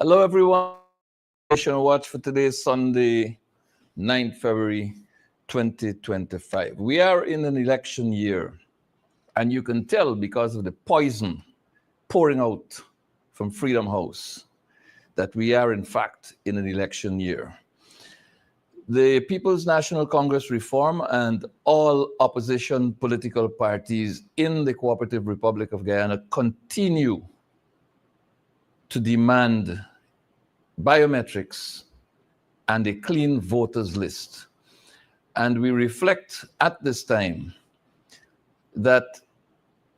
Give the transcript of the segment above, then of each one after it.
Hello, everyone. Nation Watch for today's Sunday, 9th February 2025. We are in an election year, and you can tell because of the poison pouring out from Freedom House that we are, in fact, in an election year. The People's National Congress Reform and all opposition political parties in the Cooperative Republic of Guyana continue to demand biometrics and a clean voters list. And we reflect at this time that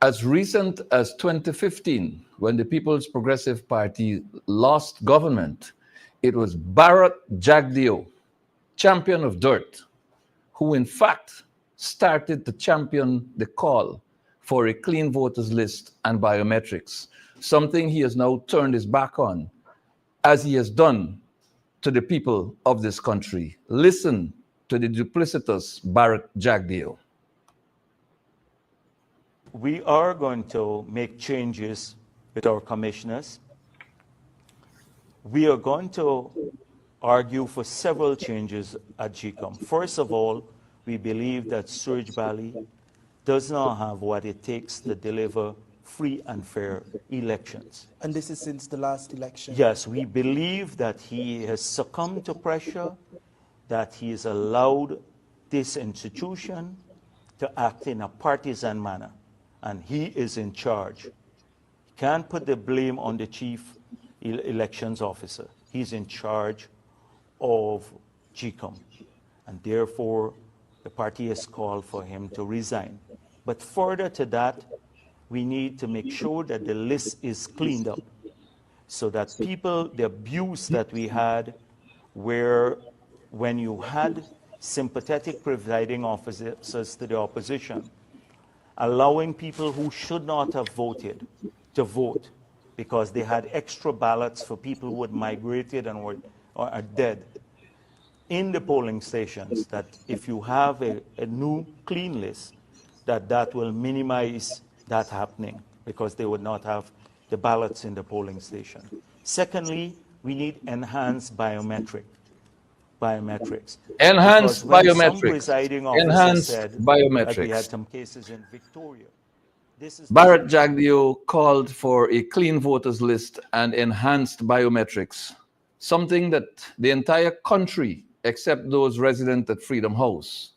as recent as 2015, when the People's Progressive Party lost government, it was Bharat Jagdeo, champion of dirt, who in fact started to champion the call for a clean voters list and biometrics, something he has now turned his back on, as he has done to the people of this country. Listen to the duplicitous Bharat Jagdeo. We are going to make changes with our commissioners. We are going to argue for several changes at GCOM. First of all, we believe that Surge Valley does not have what it takes to deliver free and fair elections. And this is since the last election? Yes, we believe that he has succumbed to pressure, that he has allowed this institution to act in a partisan manner, and he is in charge. You can't put the blame on the chief elections officer. He's in charge of GCOM, and therefore the party has called for him to resign. But further to that, we need to make sure that the list is cleaned up so that people, the abuse that we had, where when you had sympathetic presiding officers to the opposition, allowing people who should not have voted to vote because they had extra ballots for people who had migrated and were or are dead in the polling stations, that if you have a new clean list, that will minimize that happening because they would not have the ballots in the polling station. Secondly, we need enhanced biometrics. Enhanced biometrics. Some presiding officer Enhanced said biometrics. that we had some cases in Victoria. Bharat Jagdeo called for a clean voters list and enhanced biometrics, something that the entire country, except those resident at Freedom House,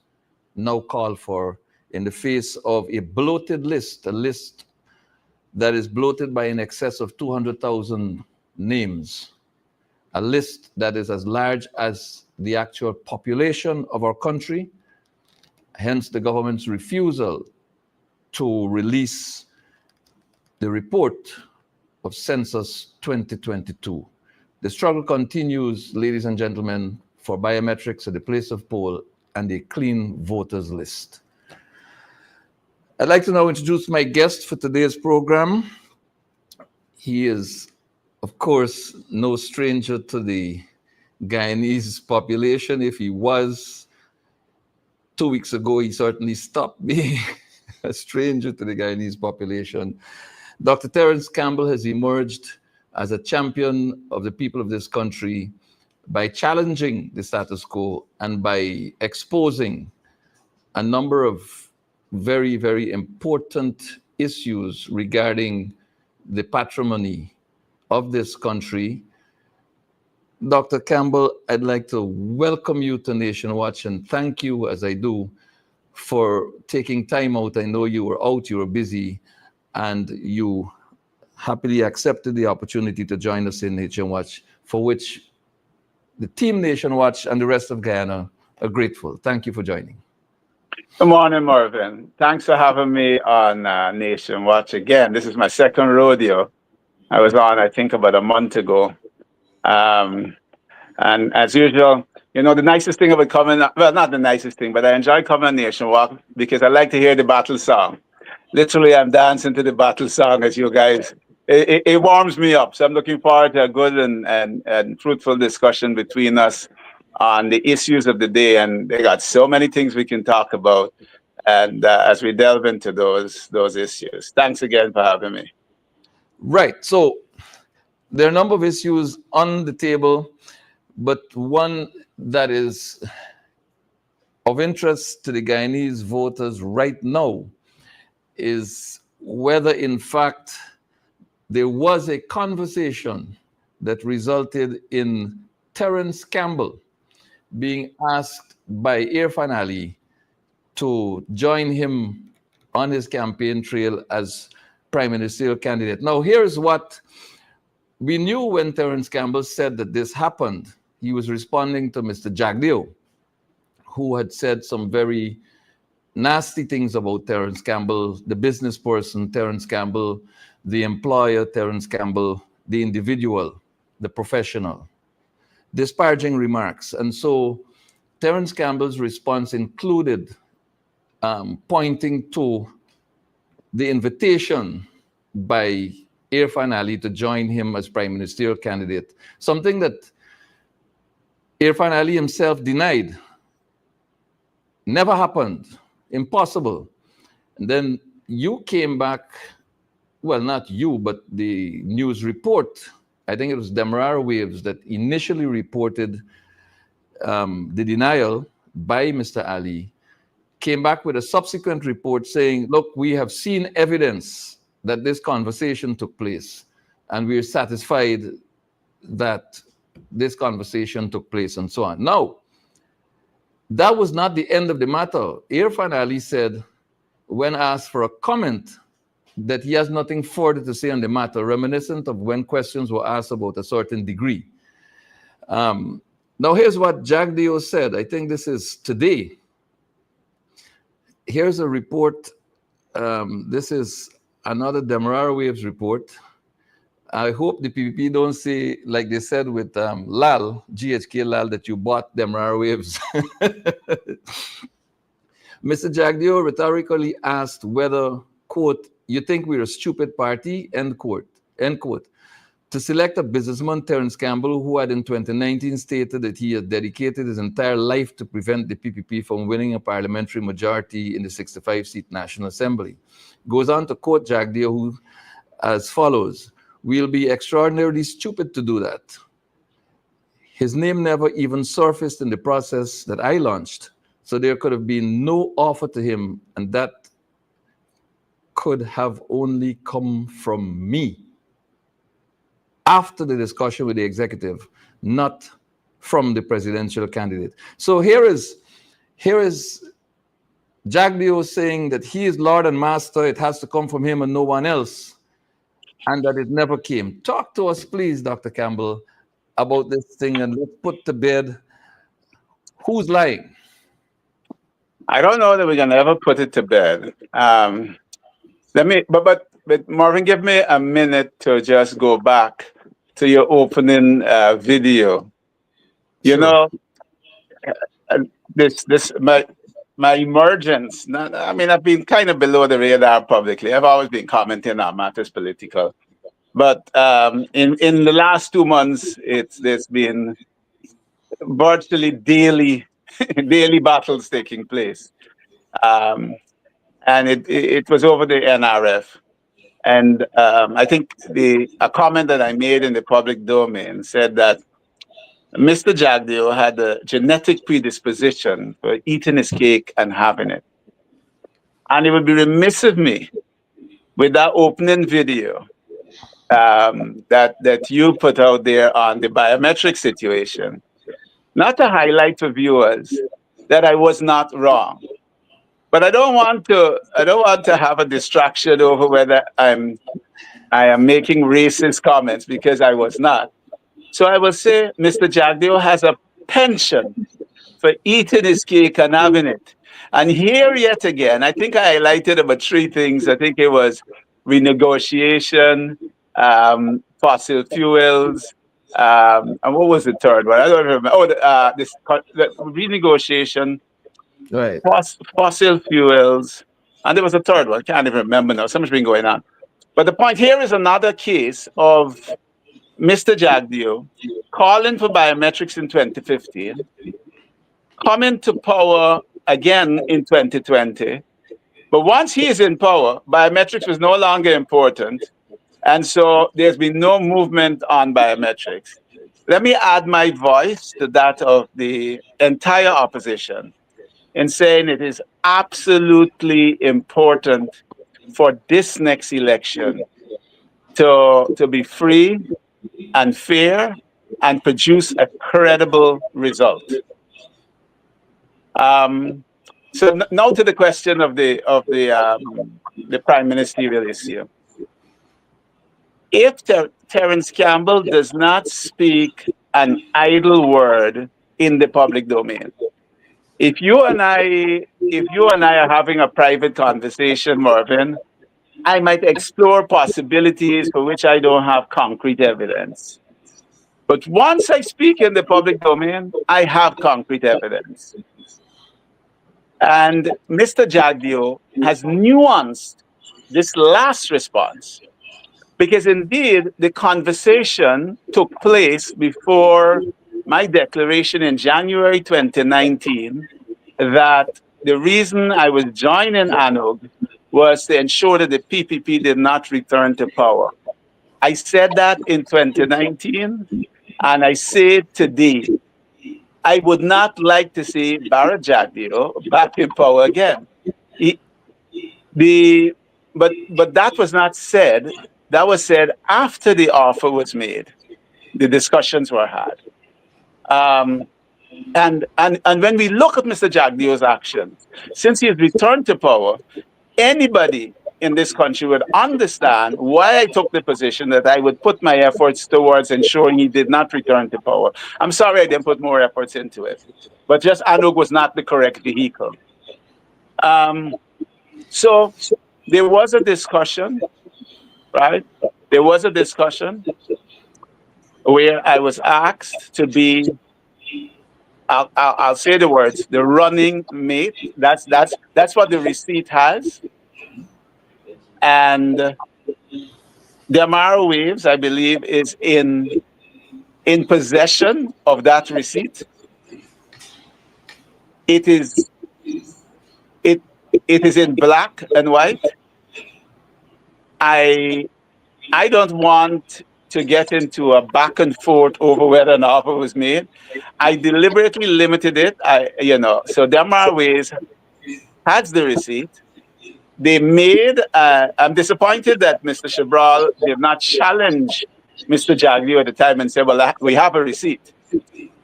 now call for in the face of a bloated list, a list that is bloated by in excess of 200,000 names, a list that is as large as the actual population of our country, hence the government's refusal to release the report of Census 2022. The struggle continues, ladies and gentlemen, for biometrics at the place of poll and a clean voters list. I'd like to now introduce my guest for today's program. He is, of course, no stranger to the Guyanese population. If he was 2 weeks ago, he certainly stopped being a stranger to the Guyanese population. Dr. Terrance Campbell has emerged as a champion of the people of this country by challenging the status quo and by exposing a number of very, very important issues regarding the patrimony of this country. Dr. Campbell, I'd like to welcome you to Nation Watch and thank you, as I do, for taking time out. I know you were out, you were busy, and you happily accepted the opportunity to join us in Nation Watch, for which the team Nation Watch and the rest of Guyana are grateful. Thank you for joining. Good morning, Mervyn. Thanks for having me on Nation Watch again. This is my second rodeo. I was on, I think, about a month ago. And as usual, you know, the nicest thing about coming, well, not the nicest thing, but I enjoy coming on Nation Watch because I like to hear the battle song. Literally, I'm dancing to the battle song as you guys. It warms me up. So I'm looking forward to a good and fruitful discussion between us on the issues of the day, and they got so many things we can talk about, and as we delve into those issues. Thanks again for having me. Right. So there are a number of issues on the table, but one that is of interest to the Guyanese voters right now is whether, in fact, there was a conversation that resulted in Terrance Campbell being asked by Irfan Ali to join him on his campaign trail as prime ministerial candidate. Now, here's what we knew when Terrance Campbell said that this happened. He was responding to Mr. Jagdeo, who had said some very nasty things about Terrance Campbell, the business person, Terrance Campbell, the employer, Terrance Campbell, the individual, the professional, disparaging remarks. And so Terrance Campbell's response included pointing to the invitation by Irfan Ali to join him as prime ministerial candidate, something that Irfan Ali himself denied. Never happened. Impossible. And then you came back, well, not you, but the news report, I think it was Demerara Waves that initially reported the denial by Mr. Ali, came back with a subsequent report saying, look, we have seen evidence that this conversation took place, and we're satisfied that this conversation took place, and so on. Now, that was not the end of the matter. Irfan Ali said, when asked for a comment, that he has nothing further to say on the matter, reminiscent of when questions were asked about a certain degree. Now, here's what Jagdeo said. I think this is today. Here's a report. This is another Demerara Waves report. I hope the PPP don't say, like they said with Lal, GHK Lal, that you bought Demerara Waves. Mr. Jagdeo rhetorically asked whether, quote, you think we're a stupid party, end quote, to select a businessman, Terrance Campbell, who had in 2019 stated that he had dedicated his entire life to prevent the PPP from winning a parliamentary majority in the 65-seat National Assembly. Goes on to quote Jagdeo, who as follows, we'll be extraordinarily stupid to do that. His name never even surfaced in the process that I launched, so there could have been no offer to him, and that could have only come from me after the discussion with the executive, not from the presidential candidate. So here is Jagdeo saying that he is Lord and Master, it has to come from him and no one else, and that it never came. Talk to us, please, Dr. Campbell, about this thing, and let's put to bed who's lying. I don't know that we're gonna ever put it to bed. But Marvin, give me a minute to just go back to your opening video. You know, my emergence. I mean, I've been kind of below the radar publicly. I've always been commenting on matters political, but in the last 2 months, there's been virtually daily battles taking place, and it was over the NRF. And I think a comment that I made in the public domain said that Mr. Jagdeo had a genetic predisposition for eating his cake and having it. And it would be remiss of me with that opening video that you put out there on the biometric situation, not to highlight to viewers that I was not wrong. But I don't want to have a distraction over whether I am making racist comments, because I was not. So I will say Mr. Jagdeo has a penchant for eating his cake and having it. And here yet again, I think I highlighted about 3 things. I think it was renegotiation, fossil fuels, and what was the third one? I don't remember. Oh, the renegotiation. Right. Fossil fuels, and there was a third one. I can't even remember now. So much been going on. But the point here is another case of Mr. Jagdeo calling for biometrics in 2015, coming to power again in 2020. But once he is in power, biometrics was no longer important. And so there's been no movement on biometrics. Let me add my voice to that of the entire opposition in saying it is absolutely important for this next election to be free and fair and produce a credible result. So now to the question of the prime ministerial issue. If Terrance Campbell does not speak an idle word in the public domain, if you and I are having a private conversation, Mervyn, I might explore possibilities for which I don't have concrete evidence. But once I speak in the public domain, I have concrete evidence. And Mr. Jagdeo has nuanced this last response because indeed the conversation took place before my declaration in January 2019 that the reason I was joining ANOG was to ensure that the PPP did not return to power. I said that in 2019, and I say it today. I would not like to see Barrett Jagdeo back in power again. But that was not said. That was said after the offer was made. The discussions were had. And when we look at Mr. Jagdeo's actions, since he has returned to power, anybody in this country would understand why I took the position that I would put my efforts towards ensuring he did not return to power. I'm sorry I didn't put more efforts into it, but just ANOG was not the correct vehicle. So there was a discussion, right? There was a discussion where I was asked to be, I'll say the words, the running mate. That's what the receipt has. And the Amaro Waves, I believe, is in possession of that receipt. It is in black and white. I don't want to get into a back and forth over whether an offer was made. I deliberately limited it. So the Amaro Waves has the receipt. They made, I'm disappointed that Mr. Cabral did not challenge Mr. Jagdeo at the time and say, well, we have a receipt.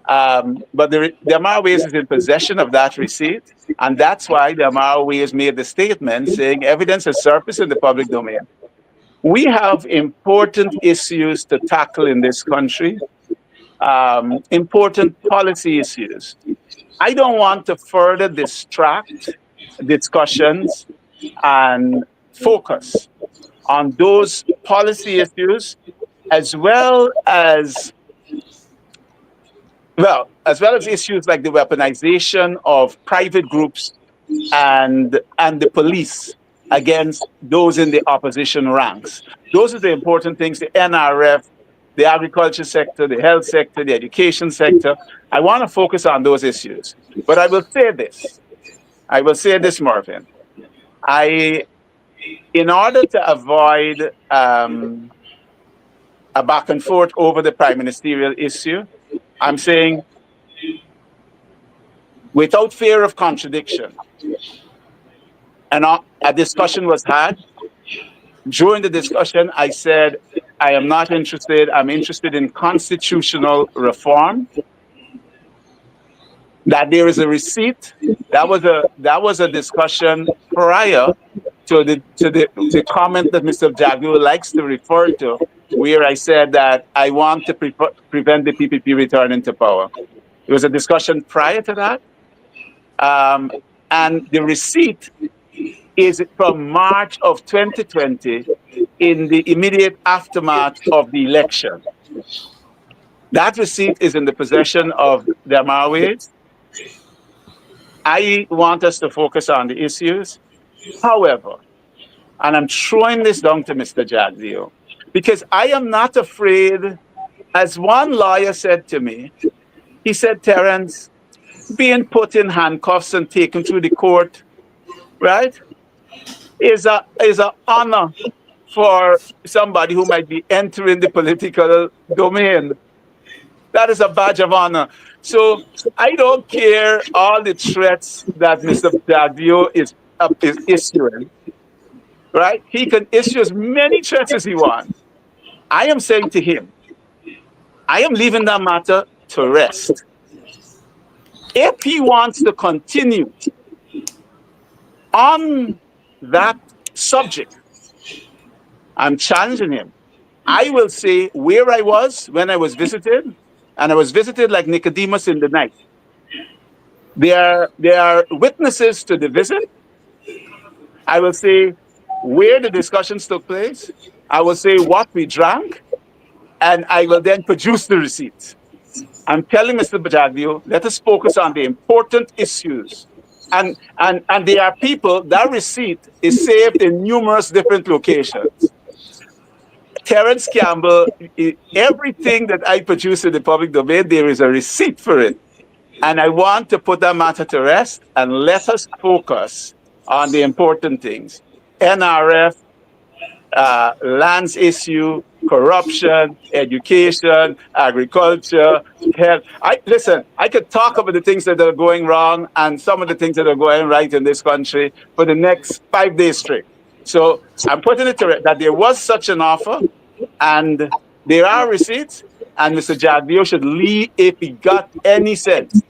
But the Amaro Waves is in possession of that receipt. And that's why the Amaro Waves made the statement saying evidence has surfaced in the public domain. We have important issues to tackle in this country, important policy issues. I don't want to further distract discussions and focus on those policy issues as well as issues like the weaponization of private groups and the police against those in the opposition ranks. Those are the important things, the NRF, the agriculture sector, the health sector, the education sector. I want to focus on those issues. But I will say this, Mervyn. In order to avoid a back and forth over the prime ministerial issue, I'm saying, without fear of contradiction, and a discussion was had. During the discussion, I said, I am not interested. I'm interested in constitutional reform. That there is a receipt. That was a discussion prior to the comment that Mr. Jagdeo likes to refer to, where I said that I want to prevent the PPP returning to power. There was a discussion prior to that. And the receipt is from March of 2020 in the immediate aftermath of the election. That receipt is in the possession of the Amaro Waves. I want us to focus on the issues. However, and I'm throwing this down to Mr. Jagdeo, because I am not afraid, as one lawyer said to me, he said, Terrance, being put in handcuffs and taken through the court, right, is an honor for somebody who might be entering the political domain. That is a badge of honor. So I don't care all the threats that Mr. Jagdeo is issuing, right? He can issue as many threats as he wants. I am saying to him, I am leaving that matter to rest. If he wants to continue on that subject, I'm challenging him. I will say where I was when I was visited, and I was visited like Nicodemus in the night. There are witnesses to the visit. I will say where the discussions took place. I will say what we drank, and I will then produce the receipts. I'm telling Mr. Bajagdio, let us focus on the important issues. And there are people, that receipt is saved in numerous different locations. Terrance Campbell, everything that I produce in the public domain, there is a receipt for it. And I want to put that matter to rest and let us focus on the important things. NRF, lands issue, corruption, education, agriculture, health. Listen, I could talk about the things that are going wrong and some of the things that are going right in this country for the next 5 days straight. So I'm putting it to rest that there was such an offer and there are receipts, and Mr. Jagdeo should leave if he got any sense.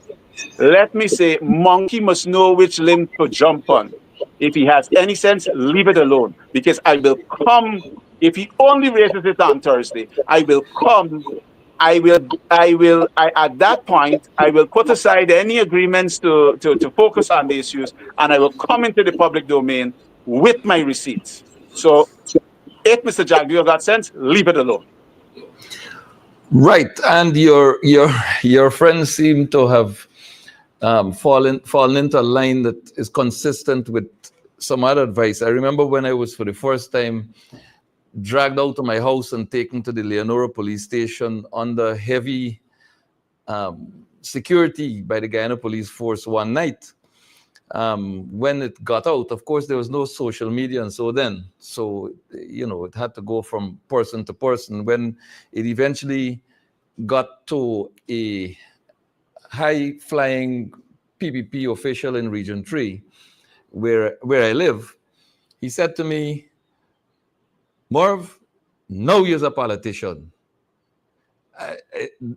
Let me say, monkey must know which limb to jump on. If he has any sense, leave it alone. Because I will come, if he only raises it on Thursday, I will come, at that point, I will put aside any agreements to focus on the issues, and I will come into the public domain with my receipts. So if Mr. Jagdeo got sense, leave it alone. Right, and your friends seem to have fallen into a line that is consistent with some other advice. I remember when I was for the first time dragged out of my house and taken to the Leonora police station under heavy security by the Guyana police force one night. When it got out, of course, there was no social media and so it had to go from person to person. When it eventually got to a high-flying PPP official in Region 3, where I live, he said to me, Merv, now you're a politician.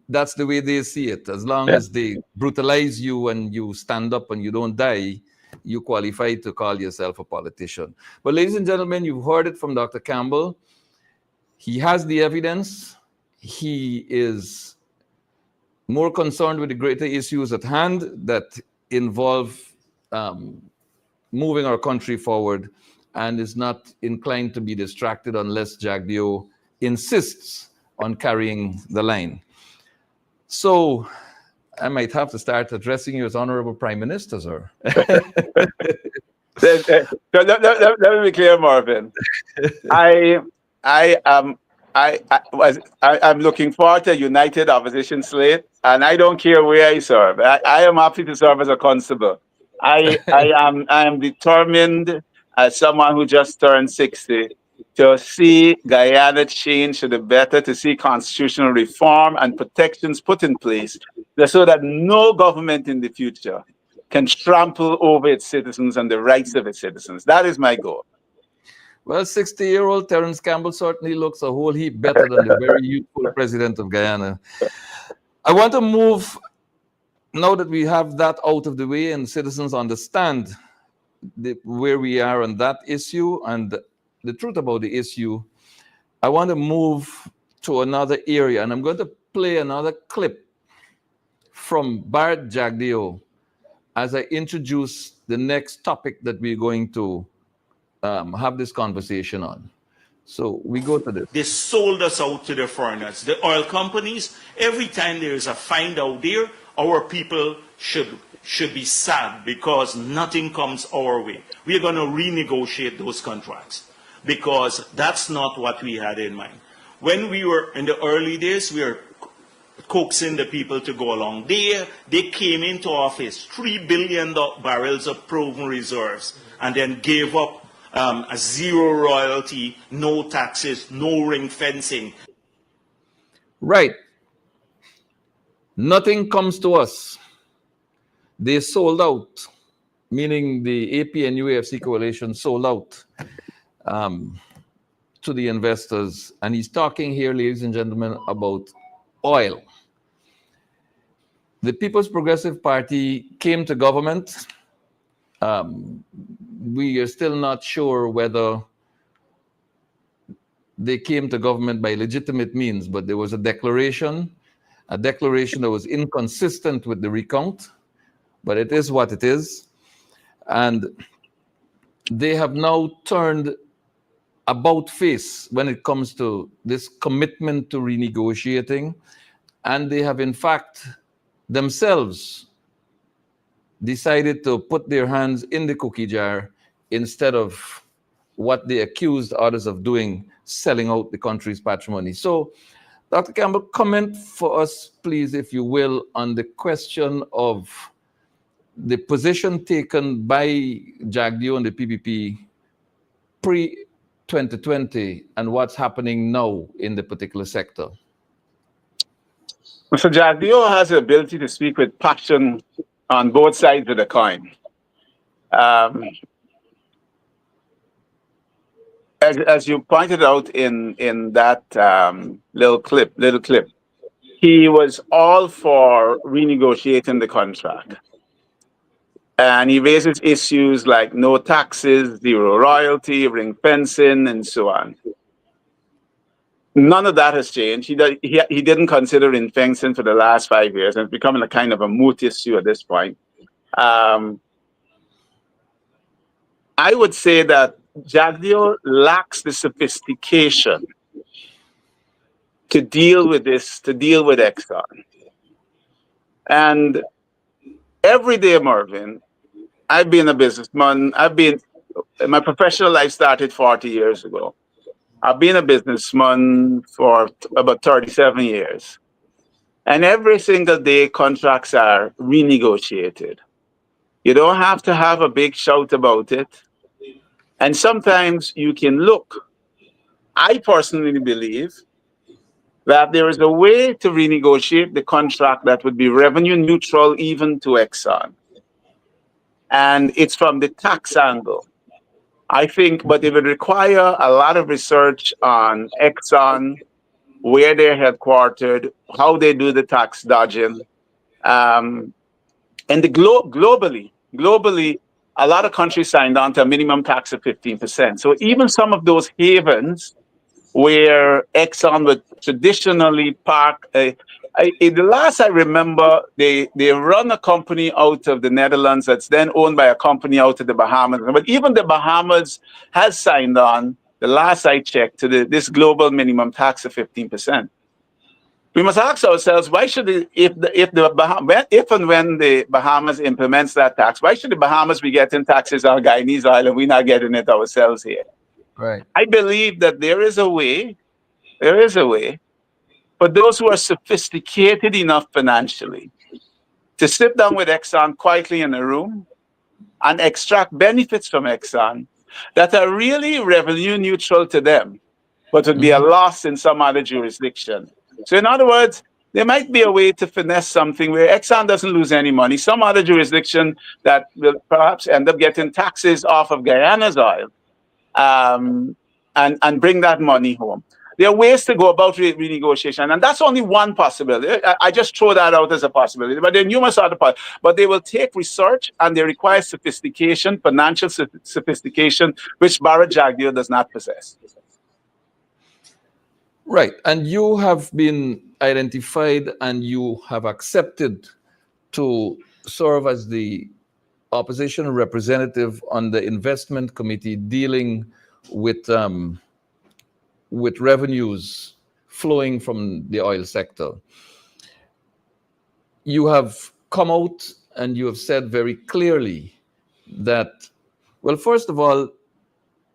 That's the way they see it. As long as they brutalize you and you stand up and you don't die, you qualify to call yourself a politician. But ladies and gentlemen, you've heard it from Dr. Campbell. He has the evidence. He is more concerned with the greater issues at hand that involve moving our country forward, and is not inclined to be distracted unless Jagdeo insists on carrying the line. So I might have to start addressing you as Honorable Prime Minister, sir. Let me be clear, Mervyn. I'm looking forward to a united opposition slate, and I don't care where I serve. I am happy to serve as a constable. I am determined, as someone who just turned 60, to see Guyana change to the better, to see constitutional reform and protections put in place so that no government in the future can trample over its citizens and the rights of its citizens. That is my goal. Well, 60-year-old Terrance Campbell certainly looks a whole heap better than the very youthful president of Guyana. I want to move, now that we have that out of the way and citizens understand where we are on that issue and the truth about the issue, I want to move to another area, and I'm going to play another clip from Barrett Jagdeo as I introduce the next topic that we're going to have this conversation on. So we go to this. They sold us out to the foreigners. The oil companies, every time there is a find out there, our people should be sad because nothing comes our way. We're going to renegotiate those contracts because that's not what we had in mind. When we were in the early days, we were coaxing the people to go along. They came into office, 3 billion barrels of proven reserves, and then gave up a zero royalty, no taxes, no ring fencing. Right. Nothing comes to us. They sold out, meaning the AP and UAFC coalition sold out to the investors. And he's talking here, ladies and gentlemen, about oil. The People's Progressive Party came to government. We are still not sure whether they came to government by legitimate means, but there was a declaration that was inconsistent with the recount, but it is what it is. And they have now turned about face when it comes to this commitment to renegotiating. And they have, in fact, themselves decided to put their hands in the cookie jar instead of what they accused others of doing, selling out the country's patrimony. So, Dr. Campbell, comment for us, please, if you will, on the question of the position taken by Jagdeo and the PPP pre-2020 and what's happening now in the particular sector. Mr. Jagdeo has the ability to speak with passion on both sides of the coin. As you pointed out in that little clip, he was all for renegotiating the contract. And he raises issues like no taxes, zero royalty, ring fencing, and so on. None of that has changed. He didn't consider ring fencing for the last 5 years, and it's becoming a kind of a moot issue at this point. I would say that Jagdeo lacks the sophistication to deal with this, to deal with Exxon. And every day, Mervyn, I've been a businessman. My professional life started 40 years ago. I've been a businessman for about 37 years. And every single day, contracts are renegotiated. You don't have to have a big shout about it. And sometimes you can look. I personally believe that there is a way to renegotiate the contract that would be revenue neutral even to Exxon. And it's from the tax angle. I think, but it would require a lot of research on Exxon, where they're headquartered, how they do the tax dodging. And globally, a lot of countries signed on to a minimum tax of 15%. So even some of those havens where Exxon would traditionally park, the last I remember, they run a company out of the Netherlands that's then owned by a company out of the Bahamas. But even the Bahamas has signed on, the last I checked, to this global minimum tax of 15%. We must ask ourselves, why should if and when the Bahamas implements that tax, why should the Bahamas be getting taxes on Guyanese oil and we're not getting it ourselves here? Right. I believe that there is a way for those who are sophisticated enough financially to sit down with Exxon quietly in a room and extract benefits from Exxon that are really revenue neutral to them, but would be a loss in some other jurisdiction. So in other words, there might be a way to finesse something where Exxon doesn't lose any money, some other jurisdiction that will perhaps end up getting taxes off of Guyana's oil, and bring that money home. There are ways to go about renegotiation, and that's only one possibility. I just throw that out as a possibility, but there are numerous other parts. But they will take research, and they require sophistication, financial sophistication, which Bharat Jagdeo does not possess. Right, and you have been identified and you have accepted to serve as the opposition representative on the investment committee dealing with revenues flowing from the oil sector. You have come out and you have said very clearly that, well, first of all,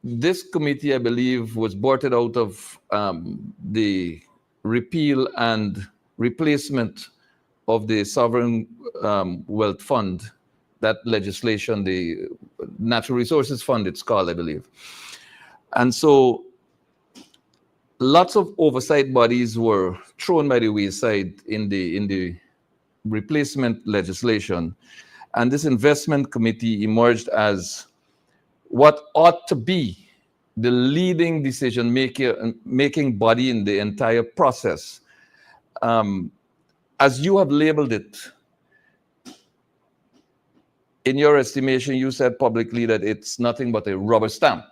this committee, I believe, was aborted out of the repeal and replacement of the Sovereign Wealth Fund, that legislation, the Natural Resources Fund, it's called, I believe. And so lots of oversight bodies were thrown by the wayside in the replacement legislation. And this investment committee emerged as what ought to be the leading decision making body in the entire process. As you have labeled it, in your estimation, you said publicly that it's nothing but a rubber stamp.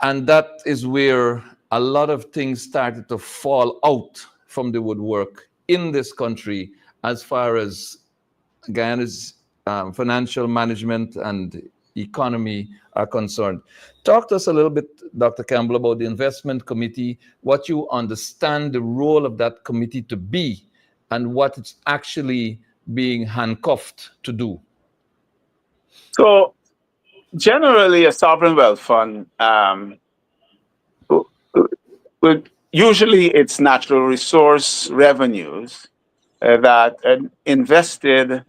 And that is where a lot of things started to fall out from the woodwork in this country as far as Guyana's financial management and economy are concerned. Talk to us a little bit, Dr. Campbell, about the investment committee, what you understand the role of that committee to be, and what it's actually being handcuffed to do. So generally, a sovereign wealth fund, usually it's natural resource revenues that are invested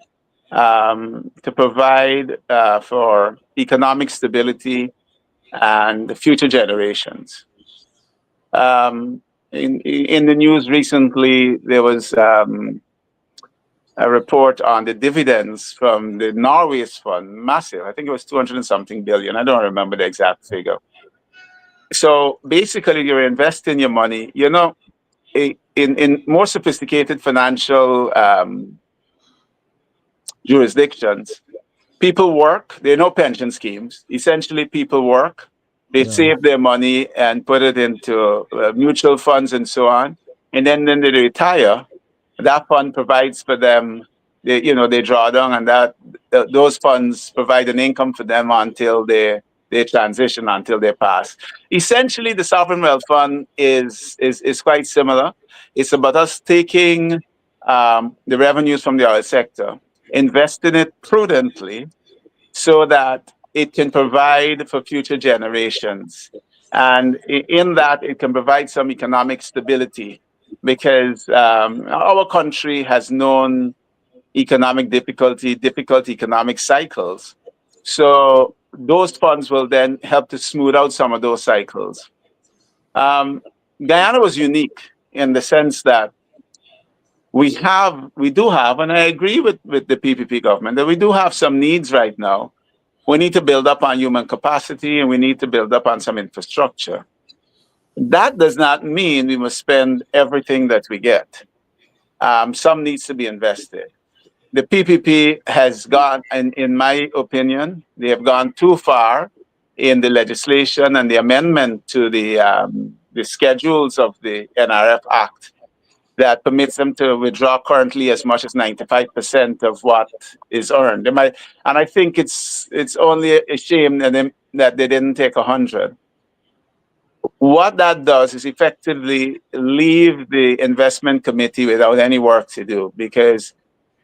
to provide for economic stability and future generations. In the news recently, there was a report on the dividends from the Norway's fund, massive. I think it was 200 and something billion. I don't remember the exact figure. So basically, you're investing your money. You know, in more sophisticated financial jurisdictions, people work. There are no pension schemes. Essentially, people work. They save their money and put it into mutual funds and so on. And then when they retire, that fund provides for them. They draw down, and those funds provide an income for them until they transition, until they pass. Essentially, the sovereign wealth fund is quite similar. It's about us taking the revenues from the oil sector, investing it prudently, so that it can provide for future generations, and in that it can provide some economic stability. Because our country has known economic difficult economic cycles. So those funds will then help to smooth out some of those cycles. Guyana was unique in the sense that we do have, and I agree with the PPP government, that we do have some needs right now. We need to build up on human capacity, and we need to build up on some infrastructure. That does not mean we must spend everything that we get. Some needs to be invested. The PPP has gone, in my opinion, they have gone too far in the legislation and the amendment to the schedules of the NRF Act that permits them to withdraw currently as much as 95% of what is earned. And I think it's only a shame that they didn't take 100. What that does is effectively leave the investment committee without any work to do, because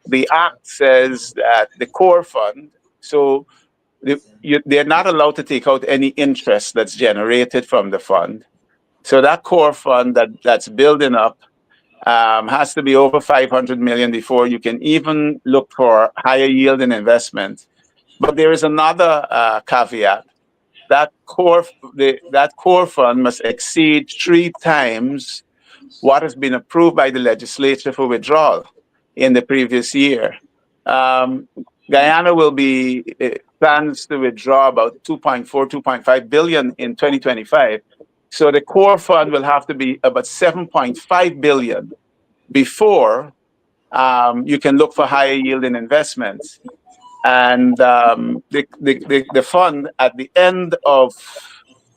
the act says that the core fund, so they're not allowed to take out any interest that's generated from the fund. So that core fund that's building up has to be over 500 million before you can even look for higher yielding investment. But there is another caveat. That core fund must exceed 3 times what has been approved by the legislature for withdrawal in the previous year. Guyana will be plans to withdraw about 2.4, 2.5 billion in 2025. So the core fund will have to be about 7.5 billion before you can look for higher yielding investments. And the fund at the end of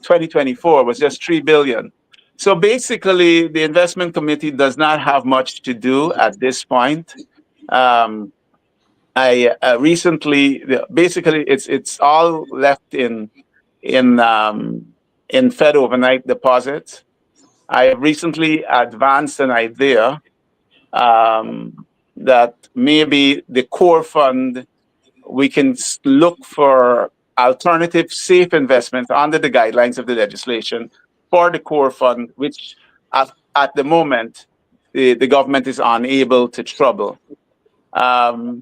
2024 was just 3 billion. So basically, the investment committee does not have much to do at this point. I recently, basically, it's all left in Fed overnight deposits. I recently advanced an idea that maybe the core fund, we can look for alternative safe investments under the guidelines of the legislation for the core fund, which at the moment, the government is unable to trouble. But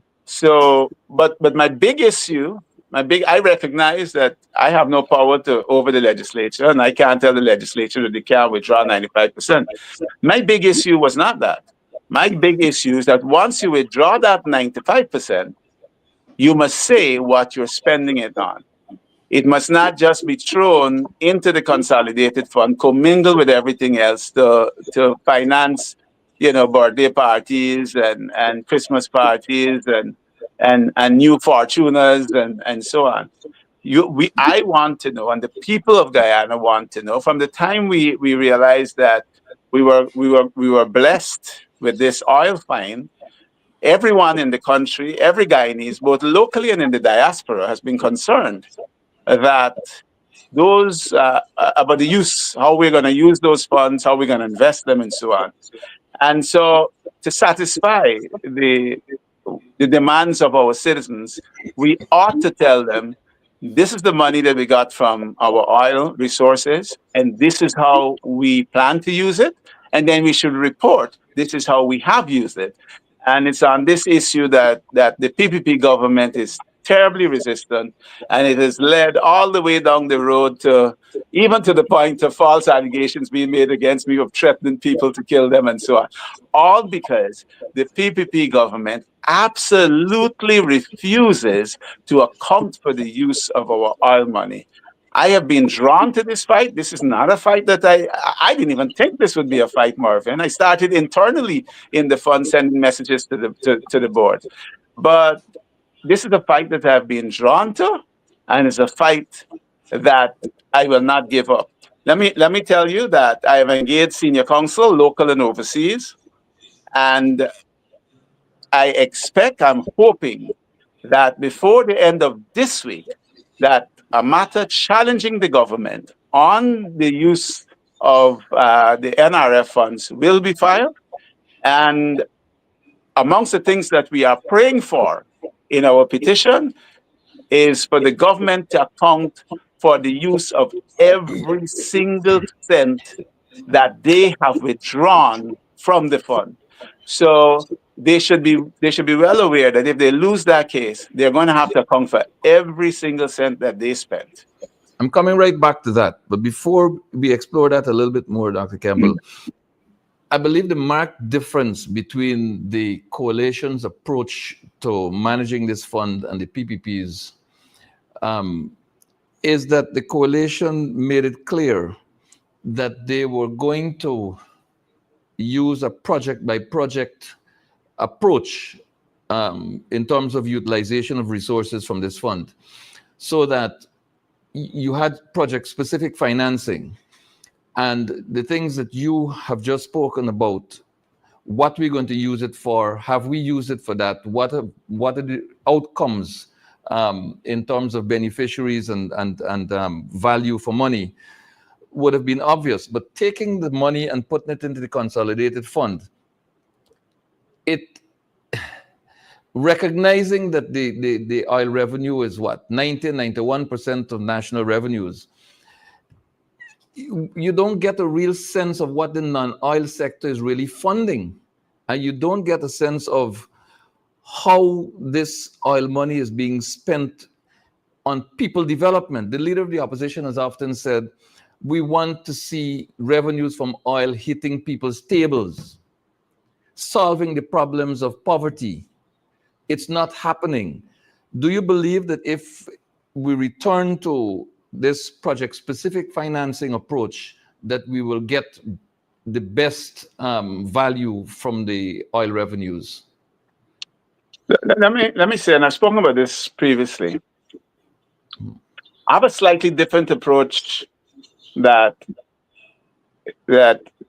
my big issue I recognize that I have no power over the legislature, and I can't tell the legislature that they can't withdraw 95%. My big issue was not that. My big issue is that once you withdraw that 95%, you must say what you're spending it on. It must not just be thrown into the consolidated fund, commingle with everything else to finance, birthday parties and Christmas parties and new Fortunas and so on. I want to know, and the people of Guyana want to know, from the time we realized that we were blessed with this oil find. Everyone in the country, every Guyanese, both locally and in the diaspora, has been concerned that those about the use, how we're going to use those funds, how we're going to invest them, and so on. And so, to satisfy the demands of our citizens, we ought to tell them, this is the money that we got from our oil resources, and this is how we plan to use it. And then we should report, this is how we have used it. And it's on this issue that the PPP government is terribly resistant, and it has led all the way down the road to even to the point of false allegations being made against me of threatening people to kill them and so on. All because the PPP government absolutely refuses to account for the use of our oil money. I have been drawn to this fight. This is not a fight that I didn't even think this would be a fight, Mervyn. I started internally in the fund sending messages to the board. But this is a fight that I've been drawn to, and it's a fight that I will not give up. Let me tell you that I have engaged senior counsel, local and overseas, and I'm hoping that before the end of this week, that a matter challenging the government on the use of the NRF funds will be filed. And amongst the things that we are praying for in our petition is for the government to account for the use of every single cent that they have withdrawn from the fund. So they should be well aware that if they lose that case, they're going to have to account for every single cent that they spent. I'm coming right back to that. But before we explore that a little bit more, Dr. Campbell, I believe the marked difference between the coalition's approach to managing this fund and the PPPs is that the coalition made it clear that they were going to use a project-by-project approach in terms of utilization of resources from this fund, so that you had project-specific financing. And the things that you have just spoken about, what we're going to use it for, have we used it for that? What are the outcomes in terms of beneficiaries and value for money would have been obvious. But taking the money and putting it into the consolidated fund, recognizing that the oil revenue is what, 91% of national revenues, you don't get a real sense of what the non-oil sector is really funding. And you don't get a sense of how this oil money is being spent on people development. The leader of the opposition has often said, we want to see revenues from oil hitting people's tables, solving the problems of poverty. It's not happening. Do you believe that if we return to this project-specific financing approach, that we will get the best value from the oil revenues? Let me say, and I've spoken about this previously, I have a slightly different approach that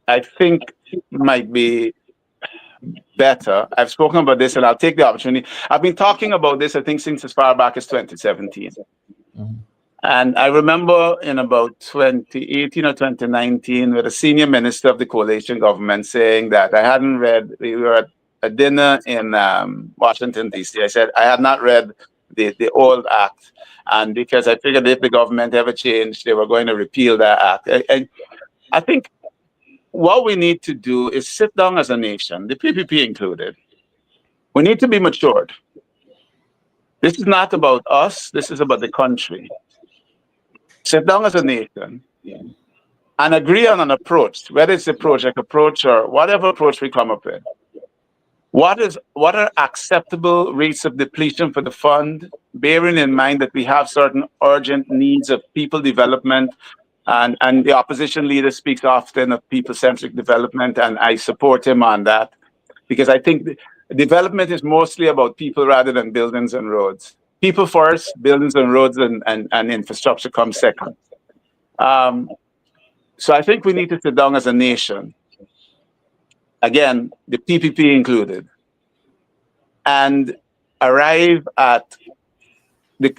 I think might be better. I've spoken about this, and I'll take the opportunity. I've been talking about this, I think, since as far back as 2017. Mm-hmm. And I remember in about 2018 or 2019, with a senior minister of the coalition government saying that I hadn't read, we were at a dinner in Washington, D.C. I said I had not read the old act. And because I figured if the government ever changed, they were going to repeal that act. And I think what we need to do is sit down as a nation, the PPP included. We need to be matured. This is not about us. This is about the country. Sit down as a nation and agree on an approach, whether it's a project approach or whatever approach we come up with. What are acceptable rates of depletion for the fund, bearing in mind that we have certain urgent needs of people development, and the opposition leader speaks often of people-centric development, and I support him on that, because I think development is mostly about people rather than buildings and roads. People first, buildings and roads and infrastructure come second. So I think we need to sit down as a nation, again, the PPP included, and arrive at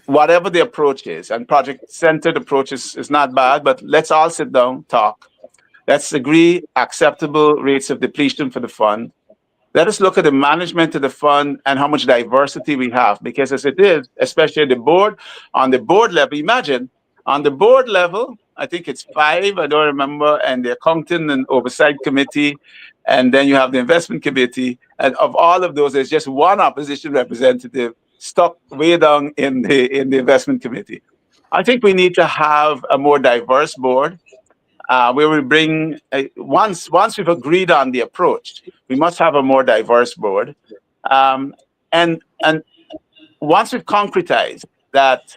whatever the approach is. And project-centered approach is not bad, but let's all sit down, talk. Let's agree acceptable rates of depletion for the fund. Let us look at the management of the fund and how much diversity we have, because as it is, especially on the board level, imagine, on the board level, I think it's 5, I don't remember, and the accounting and oversight committee, and then you have the investment committee, and of all of those, there's just one opposition representative stuck way down in the investment committee. I think we need to have a more diverse board, where we bring, once we've agreed on the approach, we must have a more diverse board. And once we've concretized that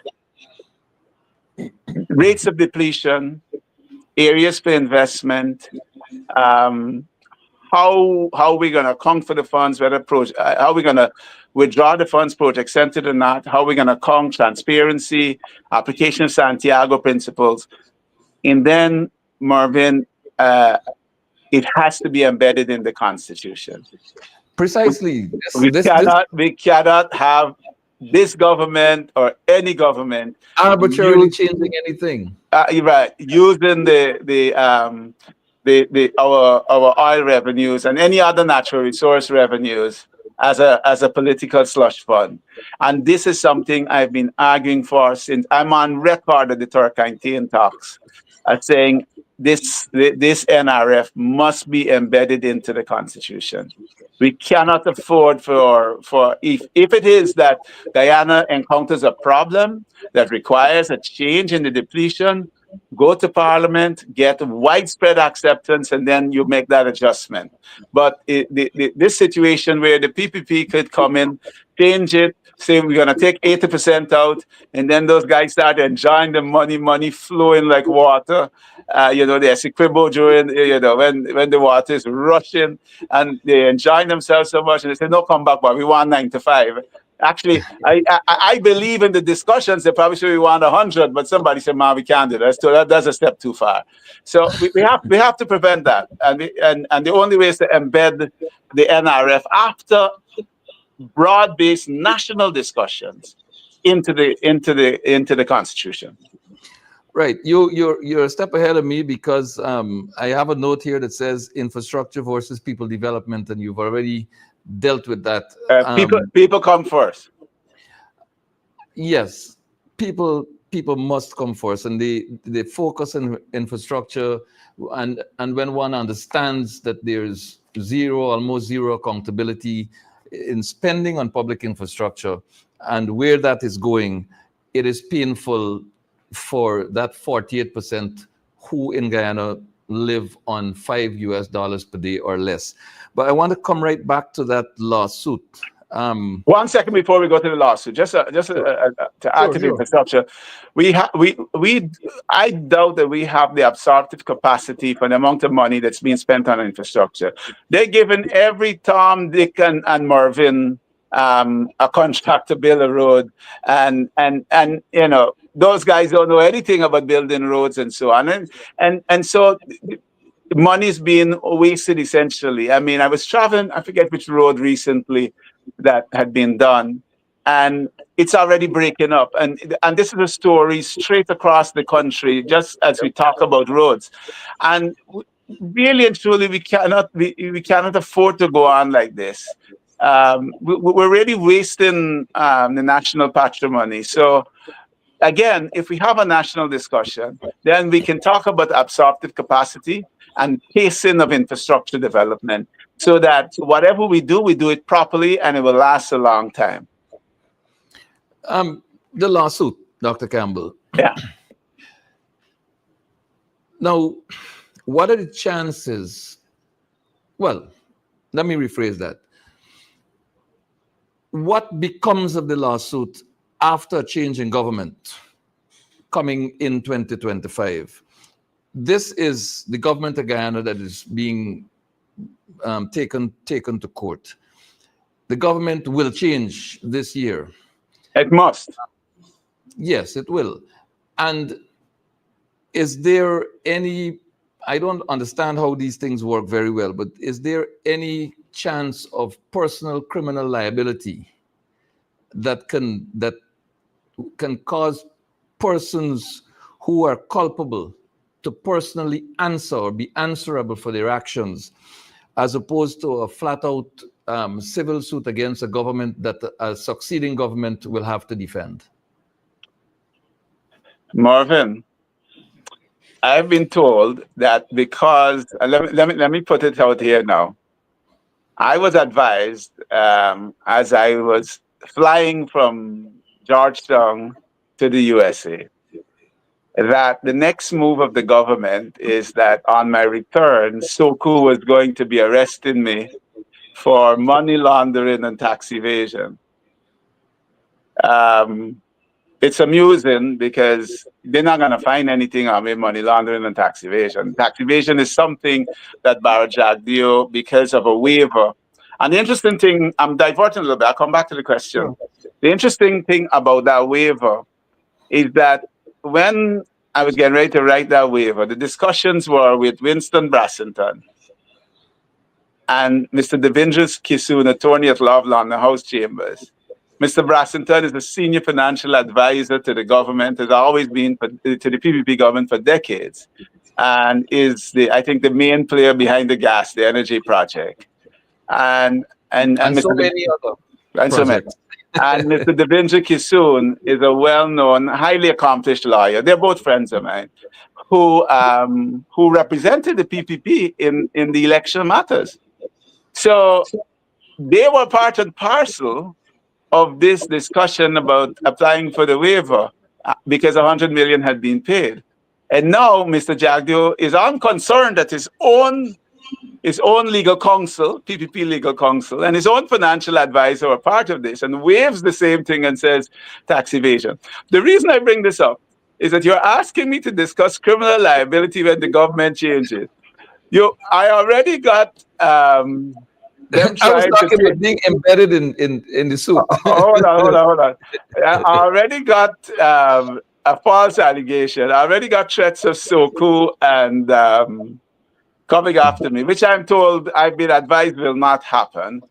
rates of depletion, areas for investment, how are we going to account for the funds, whether how are we going to withdraw the funds, project-centered or not, how are we going to account, transparency, application of Santiago principles, and then, Mervyn, it has to be embedded in the Constitution. Precisely. We cannot have this government or any government arbitrarily changing anything. Right, using our oil revenues and any other natural resource revenues as a political slush fund. And this is something I've been arguing for since I'm on record at the Turkantine talks, saying this NRF must be embedded into the Constitution. We cannot afford for if it is that Guyana encounters a problem that requires a change in the depletion, go to Parliament, get widespread acceptance, and then you make that adjustment. But this situation where the PPP could come in, change it, say we're going to take 80% out, and then those guys start enjoying the money flowing like water. The Essequibo during, when the water is rushing and they're enjoying themselves so much, and they say, no, come back, but we want 9 to 5. Actually, I believe in the discussions, they probably say we want 100, but somebody said, man, we can't do that. So that's a step too far. So we have to prevent that. And the only way is to embed the NRF after broad-based national discussions into the Constitution. Right, you're a step ahead of me, because I have a note here that says infrastructure versus people development, and you've already dealt with that. People come first. Yes, people must come first, and they focus on infrastructure, and when one understands that there's almost zero accountability in spending on public infrastructure and where that is going, it is painful for that 48% who in Guyana live on $5 per day or less. But I want to come right back to that lawsuit. 1 second before we go to the lawsuit, just to add to the infrastructure, I doubt that we have the absorptive capacity for the amount of money that's being spent on infrastructure. They're giving every Tom, Dick, and Mervyn a contract to build a road, and those guys don't know anything about building roads and so on, and so money is being wasted essentially. I mean, I was traveling, I forget which road recently that had been done, and it's already breaking up. And this is a story straight across the country, just as we talk about roads. And really and truly, we cannot afford to go on like this. We're really wasting the national patrimony. So again, if we have a national discussion, then we can talk about absorptive capacity and pacing of infrastructure development, so that whatever we do it properly and it will last a long time. The lawsuit, Dr. Campbell. Yeah. Now, what are the chances? Well, let me rephrase that. What becomes of the lawsuit after a change in government coming in 2025? This is the government of Guyana that is being taken to court. The government will change this year. It must. Yes, it will. And is there any, I don't understand how these things work very well, but is there any chance of personal criminal liability that can cause persons who are culpable to personally answer or be answerable for their actions, as opposed to a flat-out civil suit against a government that a succeeding government will have to defend? Marvin, I've been told that because, let me put it out here now. I was advised as I was flying from Georgetown to the USA that the next move of the government is that on my return, Soku was going to be arresting me for money laundering and tax evasion. It's amusing because they're not going to find anything on me, money laundering and tax evasion. Tax evasion is something that Barra Jagdeo, because of a waiver. And the interesting thing, I'm diverting a little bit, I'll come back to the question. Sure. The interesting thing about that waiver is that when I was getting ready to write that waiver, the discussions were with Winston Brassington and Mr. Devendras Kisoon, attorney at law of London House Chambers. Mr. Brassington is a senior financial advisor to the government, has always been to the PPP government for decades, and is I think the main player behind the energy project. And so many other and so many. And Mr. Devendra Kisoon is a well-known, highly accomplished lawyer. They're both friends of mine, who represented the PPP in the election matters. So they were part and parcel of this discussion about applying for the waiver because 100 million had been paid. And now Mr. Jagdeo is unconcerned that his own legal counsel, PPP legal counsel, and his own financial advisor are part of this and waives the same thing and says tax evasion. The reason I bring this up is that you're asking me to discuss criminal liability when the government changes. I already got I was talking about being embedded in the suit. Hold on. I already got a false allegation. I already got threats of Soku and coming after me, which I'm told I've been advised will not happen.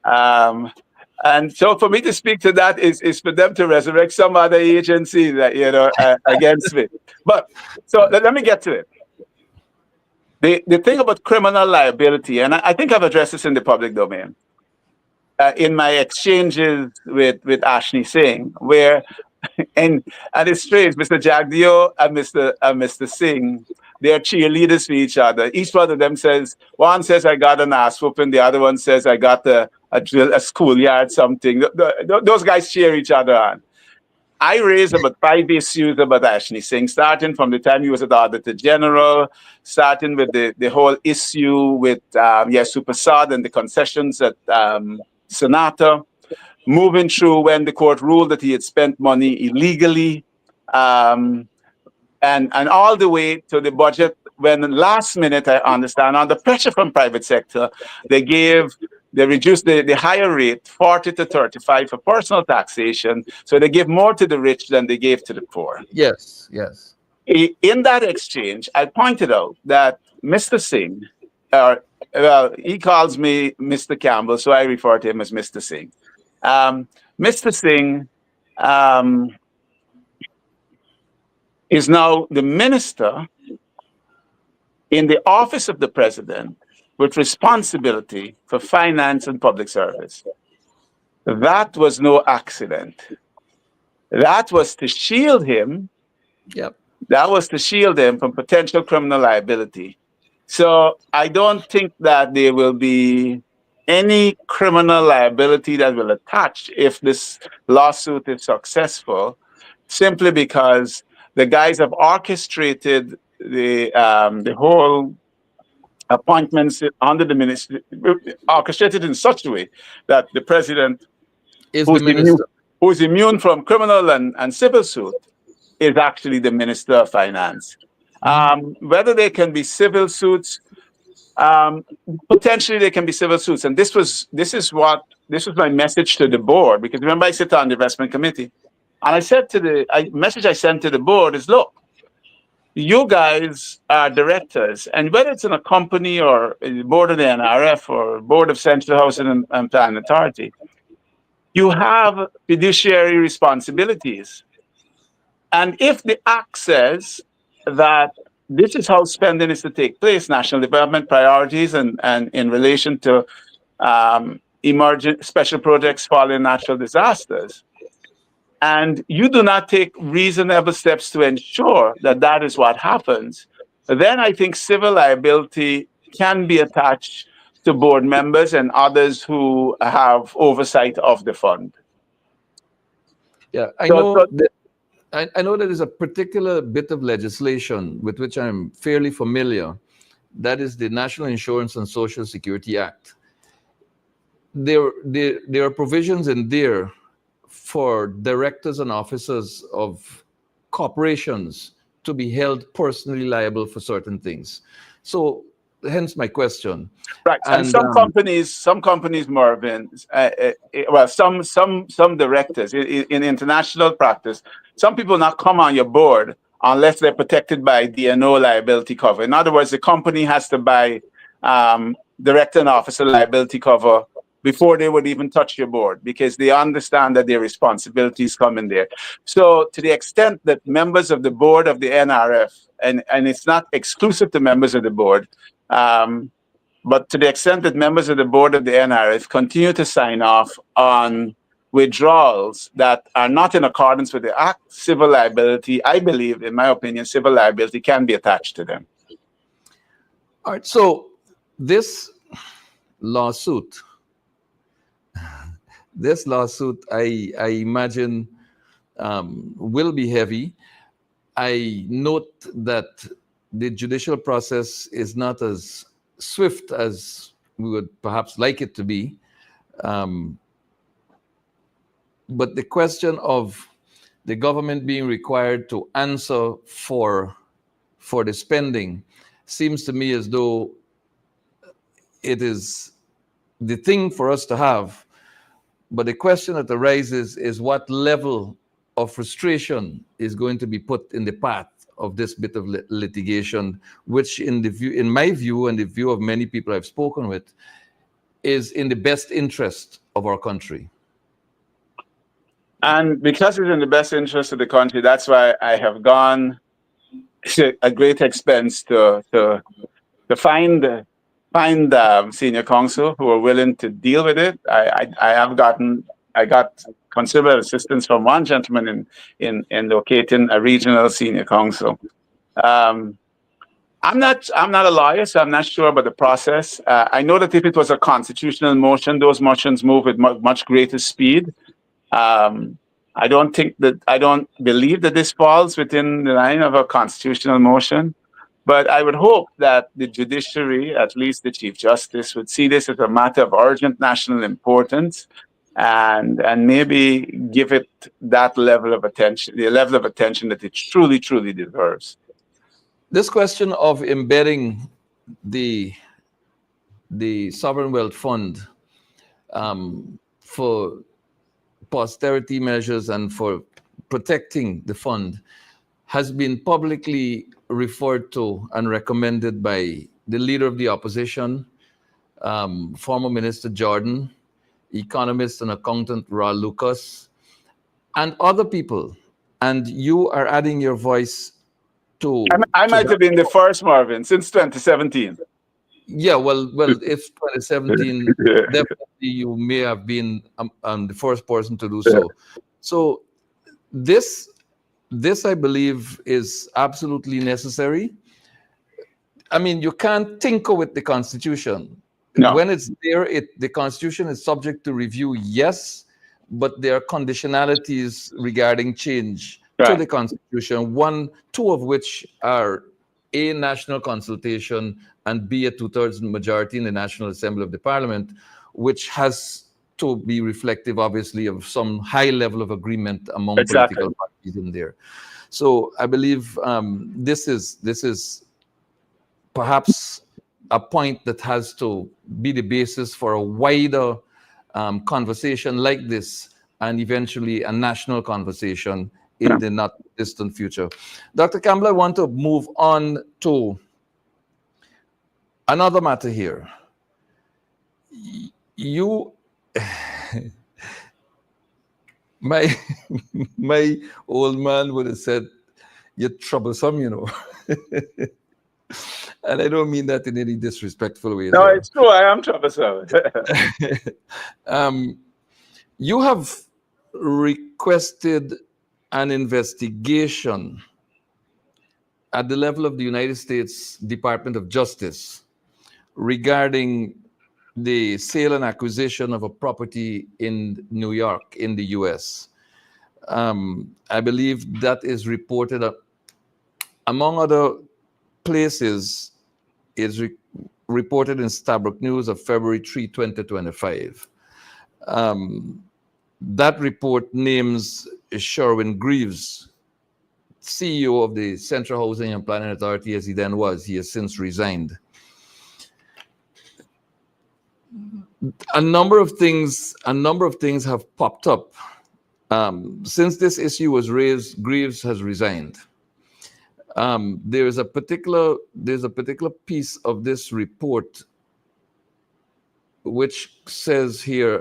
And so for me to speak to that is for them to resurrect some other agency that, against me. But so let me get to it. The thing about criminal liability, and I think I've addressed this in the public domain, in my exchanges with Ashni Singh, where, and it's strange, Mr. Jagdeo and Mr. Singh, they're cheerleaders for each other. Each one of them says, one says I got an ass whooping, the other one says I got a schoolyard something. Those guys cheer each other on. I raised about 5 issues about Ashni Singh, starting from the time he was at the Auditor General, starting with the whole issue with Yesu Prasad and the concessions at Sonata, moving through when the court ruled that he had spent money illegally, and all the way to the budget when last minute, I understand, under pressure from private sector, they reduced the higher rate, 40 to 35 for personal taxation. So they give more to the rich than they gave to the poor. Yes. In that exchange, I pointed out that Mr. Singh, he calls me Mr. Campbell, so I refer to him as Mr. Singh. Mr. Singh is now the minister in the office of the president with responsibility for finance and public service. That was no accident. That was to shield him. Yep. That was to shield him from potential criminal liability. So I don't think that there will be any criminal liability that will attach if this lawsuit is successful, simply because the guys have orchestrated the whole appointments under the ministry, orchestrated in such a way that the president, Is the minister. who is immune from criminal and civil suit, is actually the Minister of Finance. Whether they can be civil suits, potentially they can be civil suits. And this was my message to the board, because remember I sit on the investment committee, and I said to the message I sent to the board is, look, you guys are directors, and whether it's in a company or the board of the NRF or board of Central Housing and Planning Authority, you have fiduciary responsibilities. And if the Act says that this is how spending is to take place, national development priorities and in relation to emergent special projects following natural disasters, and you do not take reasonable steps to ensure that that is what happens, then I think civil liability can be attached to board members and others who have oversight of the fund. Yeah, I know there is a particular bit of legislation with which I'm fairly familiar. That is the National Insurance and Social Security Act. There are provisions in there for directors and officers of corporations to be held personally liable for certain things. So hence my question. Right, and some companies, Mervyn, well, some directors in international practice, some people not come on your board unless they're protected by D&O liability cover. In other words, the company has to buy director and officer liability cover before they would even touch your board, because they understand that their responsibilities come in there. So to the extent that members of the board of the NRF, and it's not exclusive to members of the board, but to the extent that members of the board of the NRF continue to sign off on withdrawals that are not in accordance with the Act, civil liability, I believe, in my opinion, civil liability can be attached to them. All right, so this lawsuit, I imagine will be heavy. I note that the judicial process is not as swift as we would perhaps like it to be. But the question of the government being required to answer for the spending seems to me as though it is the thing for us to have. But the question that arises is what level of frustration is going to be put in the path of this bit of litigation, which in my view and the view of many people I've spoken with, is in the best interest of our country. And because it's in the best interest of the country, that's why I have gone to a great expense to find senior counsel who are willing to deal with it. I got considerable assistance from one gentleman in locating a regional senior counsel. I'm not a lawyer, so I'm not sure about the process. I know that if it was a constitutional motion, those motions move with much greater speed. I don't believe that this falls within the line of a constitutional motion, but I would hope that the judiciary, at least the Chief Justice, would see this as a matter of urgent national importance and maybe give it that level of attention, the level of attention that it truly, truly deserves. This question of embedding the sovereign wealth fund for posterity measures and for protecting the fund has been publicly referred to and recommended by the leader of the opposition, former Minister Jordan, economist and accountant Ra Lucas, and other people. And you are adding your voice to... I might have been the first, Mervyn, since 2017. Yeah, well, if 2017, definitely you may have been the first person to do so. So this, I believe, is absolutely necessary. I mean, you can't tinker with the Constitution. No. When it's there, the Constitution is subject to review, yes, but there are conditionalities regarding change to Right. the Constitution, two of which are A, national consultation, and B, a two-thirds majority in the National Assembly of the Parliament, which has to be reflective, obviously, of some high level of agreement among Exactly. political parties in there. So I believe this is perhaps a point that has to be the basis for a wider conversation like this, and eventually a national conversation in the not distant future. Dr. Campbell, I want to move on to another matter here. You, my my old man would have said, "You're troublesome," you know. And I don't mean that in any disrespectful way. No, it's true. I am troublesome. You have requested an investigation at the level of the United States Department of Justice regarding the sale and acquisition of a property in New York, in the US. I believe that is reported, among other places, is reported in Stabrook News of February 3, 2025. That report names Sherwin Greaves, CEO of the Central Housing and Planning Authority, as he then was. He has since resigned. A number of things have popped up. Since this issue was raised, Greaves has resigned. There's a particular piece of this report which says here,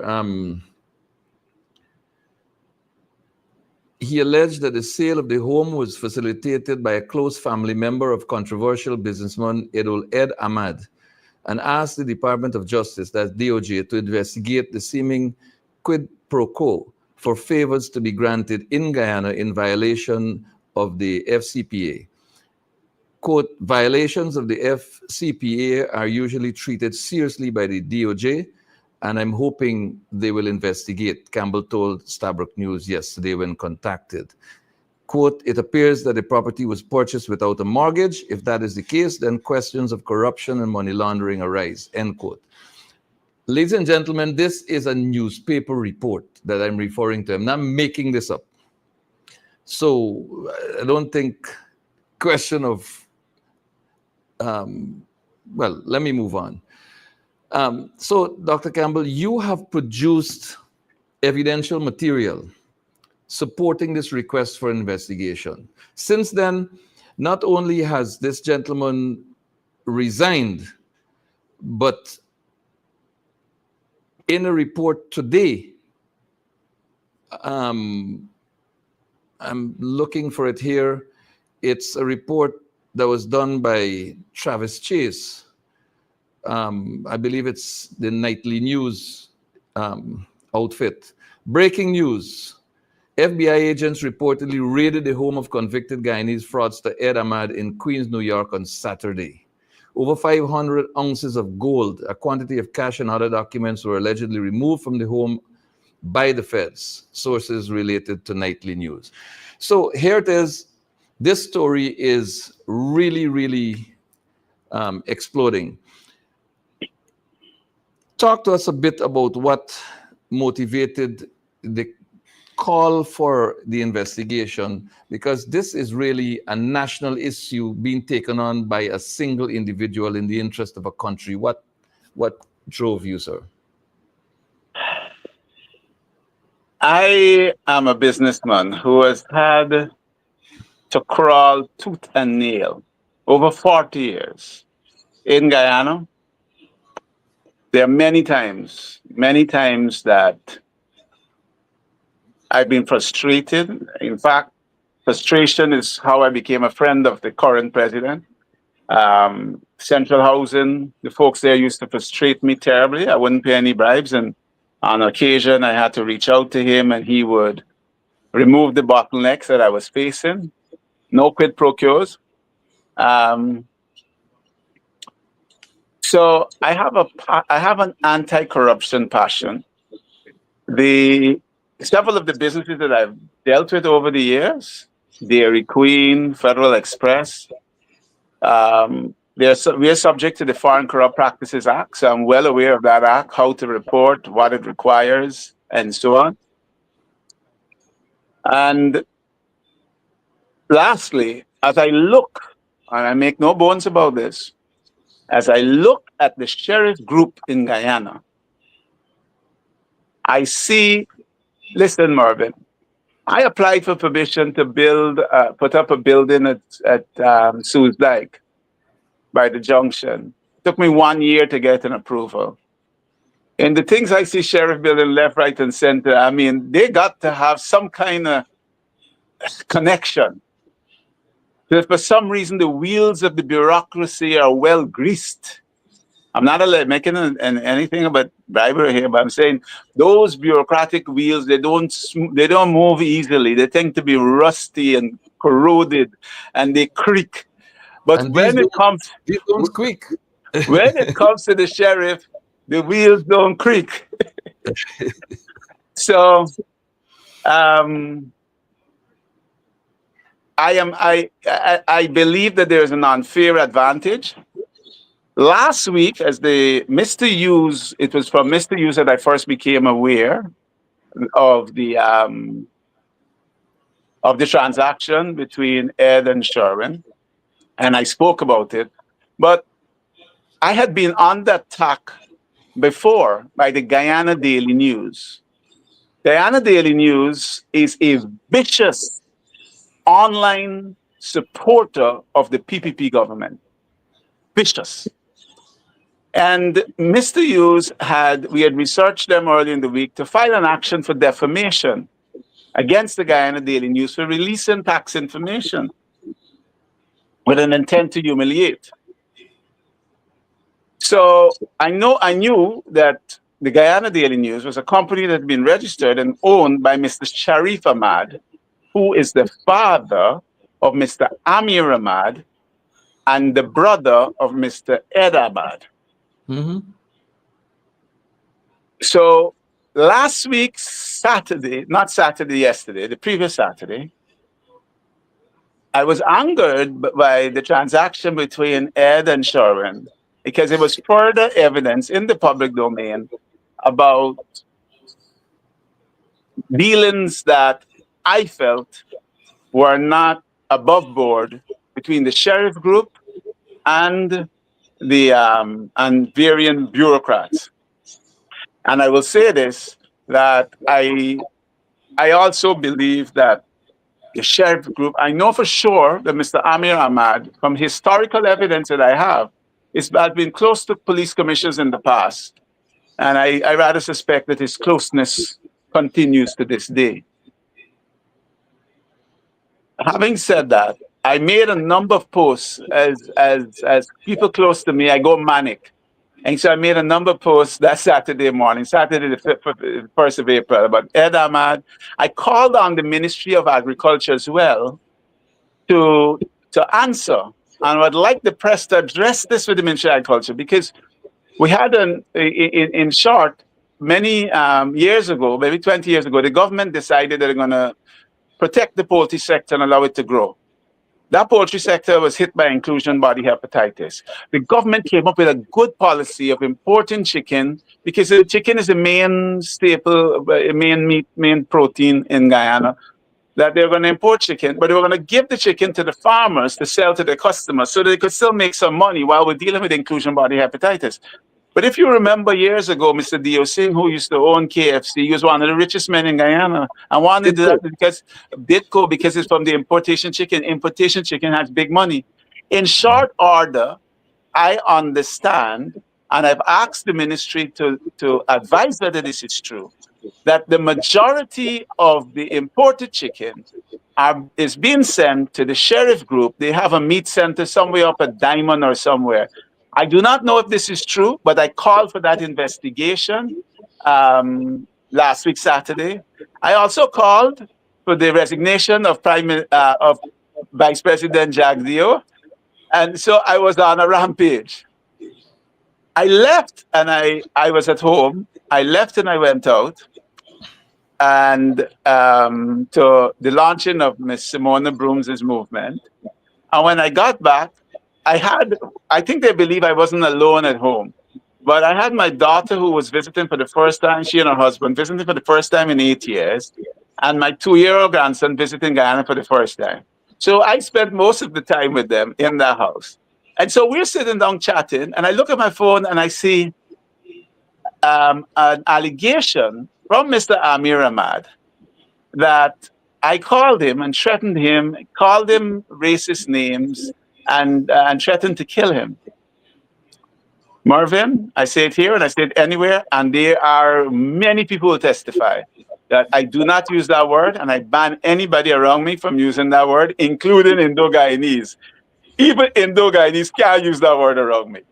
he alleged that the sale of the home was facilitated by a close family member of controversial businessman Ed Ahmad, and asked the Department of Justice, that's DOJ, to investigate the seeming quid pro quo for favors to be granted in Guyana in violation of the FCPA. Quote, violations of the FCPA are usually treated seriously by the DOJ, and I'm hoping they will investigate, Campbell told Stabrook News yesterday when contacted. Quote, it appears that the property was purchased without a mortgage. If that is the case, then questions of corruption and money laundering arise, end quote. Ladies and gentlemen, this is a newspaper report that I'm referring to. I'm not making this up. So I don't think question of, well, let me move on. So Dr. Campbell, you have produced evidential material supporting this request for investigation. Since then, not only has this gentleman resigned, but in a report today, I'm looking for it here. It's a report that was done by Travis Chase. I believe it's the Nightly News outfit. Breaking news. FBI agents reportedly raided the home of convicted Guyanese fraudster Ed Ahmad in Queens, New York on Saturday. Over 500 ounces of gold, a quantity of cash and other documents were allegedly removed from the home by the feds, sources related to Nightly News. So here it is. This story is really, really exploding. Talk to us a bit about what motivated the call for the investigation, because this is really a national issue being taken on by a single individual in the interest of a country. What drove you, sir? I am a businessman who has had to crawl tooth and nail over 40 years in Guyana. There are many times that I've been frustrated. In fact, frustration is how I became a friend of the current president. Central Housing, the folks there used to frustrate me terribly. I wouldn't pay any bribes, and on occasion I had to reach out to him and he would remove the bottlenecks that I was facing. No quid pro quos. So I have an anti-corruption passion. The several of the businesses that I've dealt with over the years, Dairy Queen, Federal Express, we are subject to the Foreign Corrupt Practices Act, so I'm well aware of that act, how to report, what it requires, and so on. And lastly, as I look, and I make no bones about this, as I look at the sheriff group in Guyana, I see, listen, Mervyn, I applied for permission to put up a building at Sue's Dyke by the junction. It took me 1 year to get an approval. And the things I see sheriff building left, right, and center, I mean, they got to have some kind of connection. But for some reason, the wheels of the bureaucracy are well greased. I'm not making anything about bribery here, but I'm saying those bureaucratic wheels, they don't move easily. They tend to be rusty and corroded, and they creak. But And when it comes, these don't squeak. when it comes to the sheriff, the wheels don't creak. So, I believe that there is an unfair advantage. Last week, as it was from Mr. Hughes that I first became aware of the transaction between Ed and Sherwin, and I spoke about it. But I had been under attack before by the Guyana Daily News. Guyana Daily News is a vicious online supporter of the PPP government. Vicious. And Mr. Hughes we had researched them early in the week to file an action for defamation against the Guyana Daily News for releasing tax information with an intent to humiliate. So I knew that the Guyana Daily News was a company that had been registered and owned by Mr. Sharif Ahmad, who is the father of Mr. Amir Ahmad and the brother of Mr. Ed Ahmad. Mm-hmm. So last week, yesterday, the previous Saturday, I was angered by the transaction between Ed and Sherwin because it was further evidence in the public domain about dealings that I felt were not above board between the sheriff group and the and various bureaucrats. And I will say this, that I also believe that the sheriff group, I know for sure that Mr. Amir Ahmad, from historical evidence that I have, has been close to police commissioners in the past. And I rather suspect that his closeness continues to this day. Having said that, I made a number of posts as people close to me, I go manic. And so I made a number of posts that Saturday morning, Saturday the 1st of April, about Ed Ahmad. I called on the Ministry of Agriculture as well to answer. And I would like the press to address this with the Ministry of Agriculture, because we had in short, many years ago, maybe 20 years ago, the government decided that they're going to protect the poultry sector and allow it to grow. That poultry sector was hit by inclusion body hepatitis. The government came up with a good policy of importing chicken, because the chicken is the main staple, main meat, main protein in Guyana, that they were going to import chicken, but they were going to give the chicken to the farmers to sell to their customers so they could still make some money while we're dealing with inclusion body hepatitis. But if you remember years ago, Mr. Dio Singh, who used to own KFC, he was one of the richest men in Guyana. And wanted that because it's from the importation chicken. Importation chicken has big money. In short order, I understand, and I've asked the ministry to advise whether this is true, that the majority of the imported chicken is being sent to the sheriff group. They have a meat center somewhere up at Diamond or somewhere. I do not know if this is true, but I called for that investigation last week, Saturday. I also called for the resignation of Vice President Jagdeo. And so I was on a rampage. I left and I was at home. I left and I went out and to the launching of Miss Simona Brooms's movement. And when I got back, I think they believe I wasn't alone at home. But I had my daughter who was visiting for the first time, she and her husband visiting for the first time in 8 years, and my 2-year-old grandson visiting Guyana for the first time. So I spent most of the time with them in the house. And so we're sitting down chatting, and I look at my phone and I see an allegation from Mr. Amir Ahmad that I called him and threatened him, called him racist names, and threatened to kill him. Mervyn, I say it here and I say it anywhere, and there are many people who testify that I do not use that word, and I ban anybody around me from using that word, including Indo-Guyanese. Even Indo-Guyanese can't use that word around me,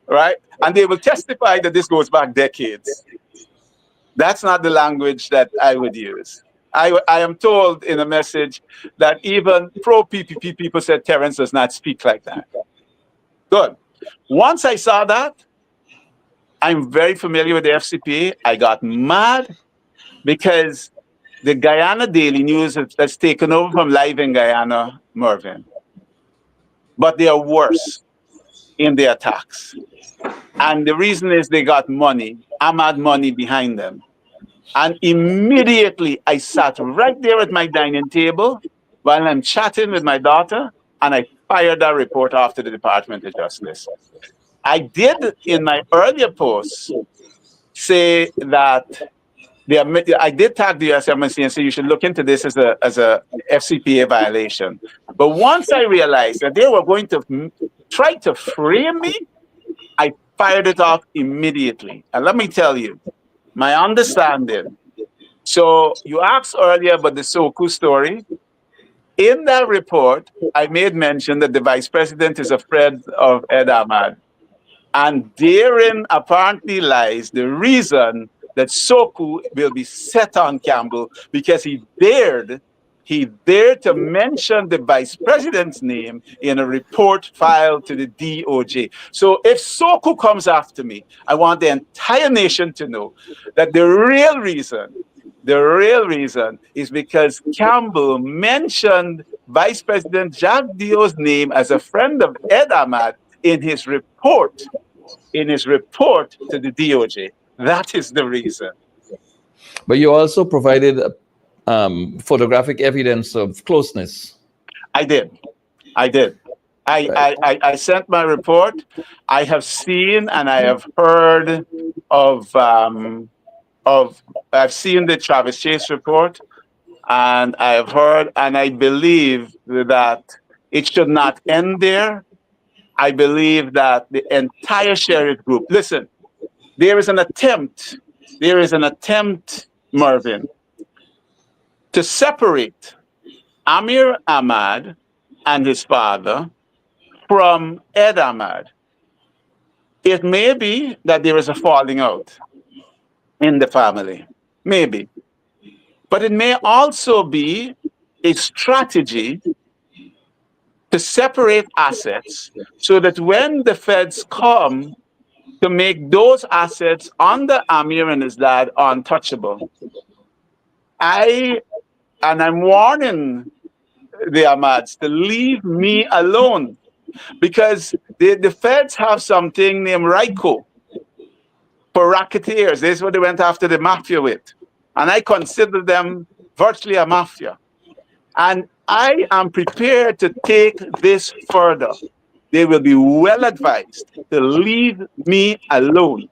right? And they will testify that this goes back decades. That's not the language that I would use. I am told in a message that even pro-PPP people said Terrance does not speak like that. Good. Once I saw that, I'm very familiar with the FCPA. I got mad because the Guyana Daily News has taken over from Live in Guyana, Mervyn. But they are worse in their attacks. And the reason is they got money, Ahmad money behind them. And immediately I sat right there at my dining table while I'm chatting with my daughter, and I fired that report off to the Department of Justice. I did, in my earlier posts, say that I did tag the US Embassy and say you should look into this as a FCPA violation. But once I realized that they were going to try to frame me, I fired it off immediately. And let me tell you, my understanding. So you asked earlier about the Soku story. In that report, I made mention that the vice president is a friend of Ed Ahmad. And therein apparently lies the reason that Soku will be set on Campbell, because he dared to mention the vice president's name in a report filed to the DOJ. So if Soku comes after me, I want the entire nation to know that the real reason is because Campbell mentioned Vice President Jack Dio's name as a friend of Ed Ahmad in his report to the DOJ. That is the reason. But you also provided photographic evidence of closeness. I did. I sent my report. I have seen and I have heard I've seen the Travis Chase report, and I have heard, and I believe that it should not end there. I believe that the entire sheriff group, listen, there is an attempt, Mervyn, to separate Amir Ahmad and his father from Ed Ahmad. It may be that there is a falling out in the family, maybe. But it may also be a strategy to separate assets so that when the feds come to make those assets under Amir and his dad untouchable. I'm warning the Ahmads to leave me alone, because the feds have something named RICO for racketeers. This is what they went after the mafia with. And I consider them virtually a mafia. And I am prepared to take this further. They will be well advised to leave me alone.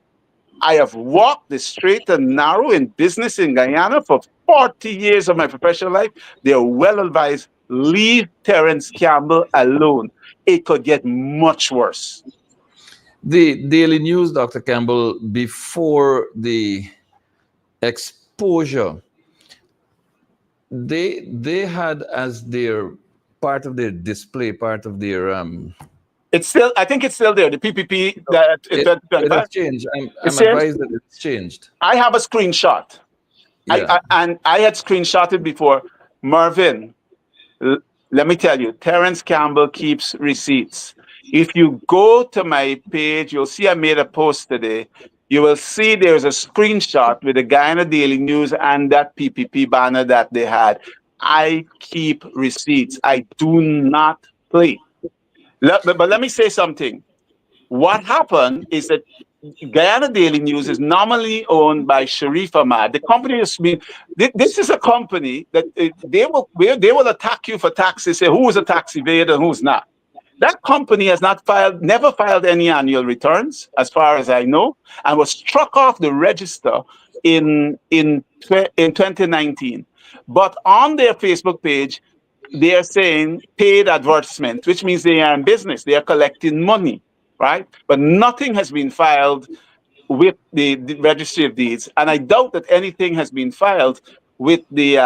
I have walked the straight and narrow in business in Guyana for 40 years of my professional life. They are well advised, leave Terrance Campbell alone. It could get much worse. The Daily News, Dr. Campbell, before the exposure, they had as their part of their display, part of their it's still, I think it's still there. The PPP that it has changed. I'm advised that it's changed. I have a screenshot. Yeah. I had screenshotted before. Mervyn, let me tell you, Terrance Campbell keeps receipts. If you go to my page, you'll see I made a post today. You will see there's a screenshot with the Guyana Daily News and that PPP banner that they had. I keep receipts. I do not play. But let me say something. What happened is that Guyana Daily News is normally owned by Sharif Ahmad. The company has been. This is a company that they will attack you for taxes. Say who is a tax evader and who's not. That company has never filed any annual returns, as far as I know, and was struck off the register in 2019. But on their Facebook page, they are saying paid advertisement, which means they are in business. They are collecting money, right? But nothing has been filed with the registry of deeds, and I doubt that anything has been filed with the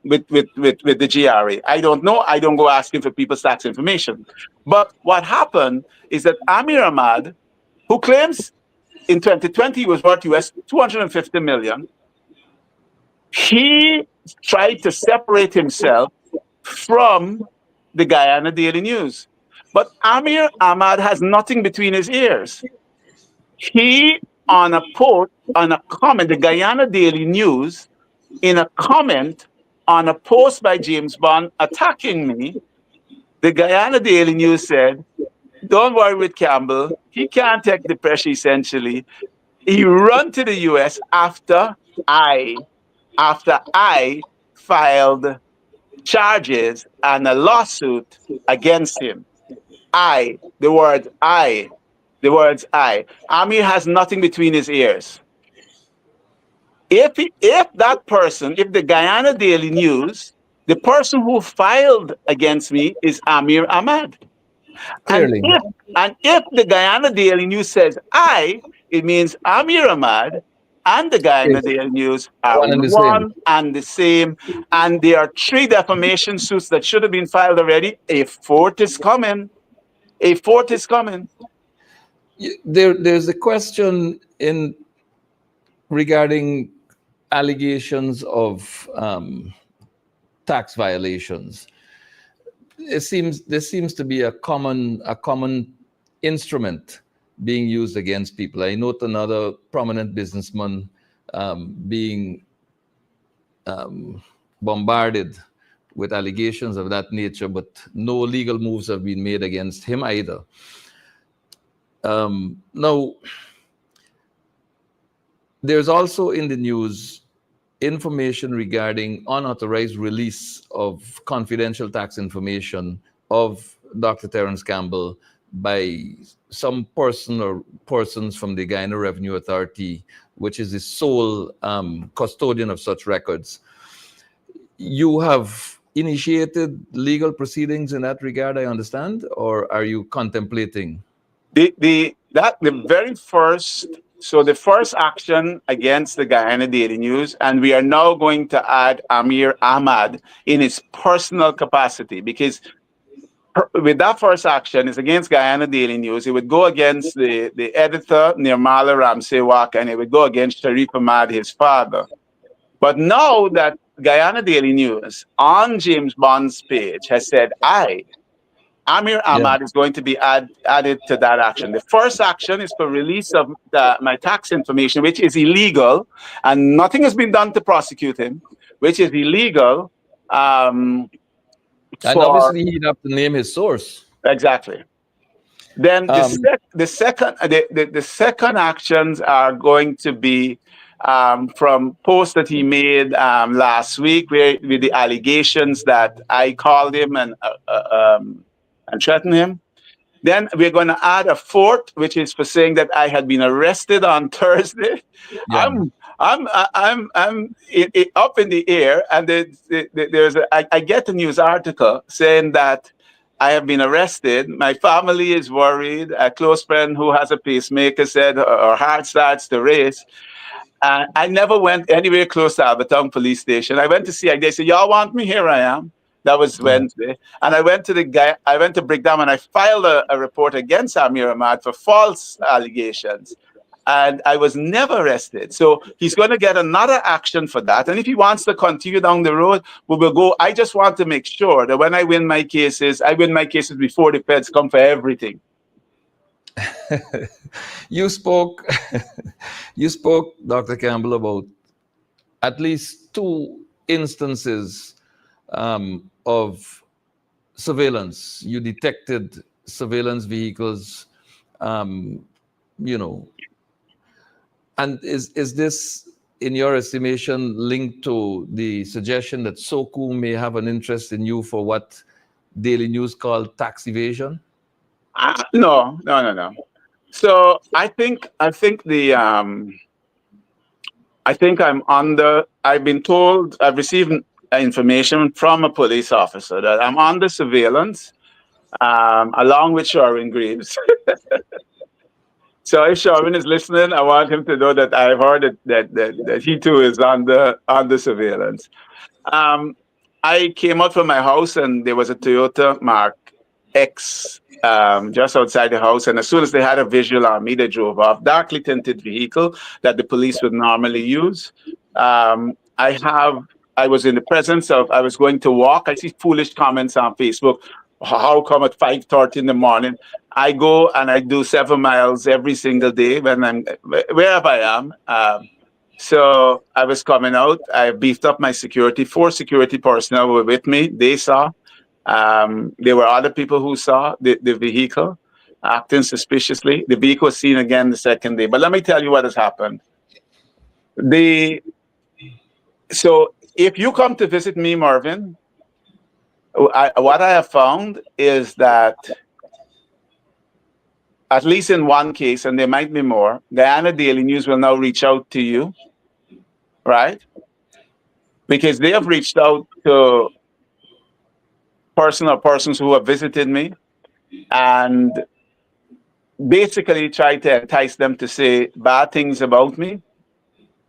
with the GRA. I don't know. I don't go asking for people's tax information. But what happened is that Amir Ahmad, who claims in 2020 he was worth US 250 million, he tried to separate himself from the Guyana Daily News. But Amir Ahmad has nothing between his ears. He, on a post, on a comment, the Guyana Daily News, in a comment on a post by James Bond attacking me, the Guyana Daily News said, don't worry with Campbell. He can't take the pressure, essentially. He ran to the US after I filed charges and a lawsuit against him. The words I. Amir has nothing between his ears. If the Guyana Daily News, the person who filed against me is Amir Ahmad. Clearly. And if the Guyana Daily News says I, it means Amir Ahmad and the Guyana Daily News are one and the same. And there are 3 defamation suits that should have been filed already. A fourth is coming. There's a question regarding allegations of tax violations. There seems to be a common instrument being used against people. I note another prominent businessman being bombarded with allegations of that nature, but no legal moves have been made against him either. Now, there's also in the news information regarding unauthorized release of confidential tax information of Dr. Terrance Campbell by some person or persons from the Guyana Revenue Authority, which is the sole custodian of such records. You have initiated legal proceedings in that regard, I understand, or are you contemplating? The first action against the Guyana Daily News, and we are now going to add Amir Ahmad in his personal capacity, because with that first action is against Guyana Daily News. It would go against the editor Nirmala Ramsewak, and it would go against Sharif Ahmad, his father. But now that Guyana Daily News on James Bond's page has said Amir Ahmad is going to be added to that action. The first action is for release of my tax information, which is illegal, and nothing has been done to prosecute him, which is illegal. And obviously he'd have to name his source. Exactly. Then the second actions are going to be from posts that he made last week, with the allegations that I called him and threaten him. Then we're going to add a fourth, which is for saying that I had been arrested on Thursday. Yeah. I'm up in the air, and I get a news article saying that I have been arrested. My family is worried. A close friend who has a pacemaker said her heart starts to race. I never went anywhere close to Albertown police station. I went to see. They said, "Y'all want me? Here I am." That was Wednesday. And I went to Brickdam, and I filed a report against Amir Ahmad for false allegations. And I was never arrested. So he's going to get another action for that. And if he wants to continue down the road, we will go. I just want to make sure that when I win my cases before the feds come for everything. You spoke, you spoke, Dr. Campbell, about at least two instances of surveillance. You detected surveillance vehicles, um, you know, and is this, in your estimation, linked to the suggestion that Soku may have an interest in you for what Daily News called tax evasion? No, no, no, no. So I think I'm under. I've been told. I've received information from a police officer that I'm under surveillance, along with Sharon Greaves. So if Sharon is listening, I want him to know that I've heard that he too is under surveillance. Um, I came out from my house and there was a Toyota Mark X just outside the house. And as soon as they had a visual on me, they drove off. Darkly tinted vehicle that the police would normally use. I was in the presence of, I was going to walk. I see foolish comments on Facebook. How come at 5:30 in the morning? I go and I do 7 miles every single day when I'm wherever I am. So I was coming out. I beefed up my security. 4 security personnel were with me. They saw. There were other people who saw the vehicle acting suspiciously. The vehicle was seen again the second day. But let me tell you what has happened. So if you come to visit me, Mervyn, what I have found is that, at least in one case, and there might be more, Guyana Daily News will now reach out to you, right? Because they have reached out to persons who have visited me and basically tried to entice them to say bad things about me.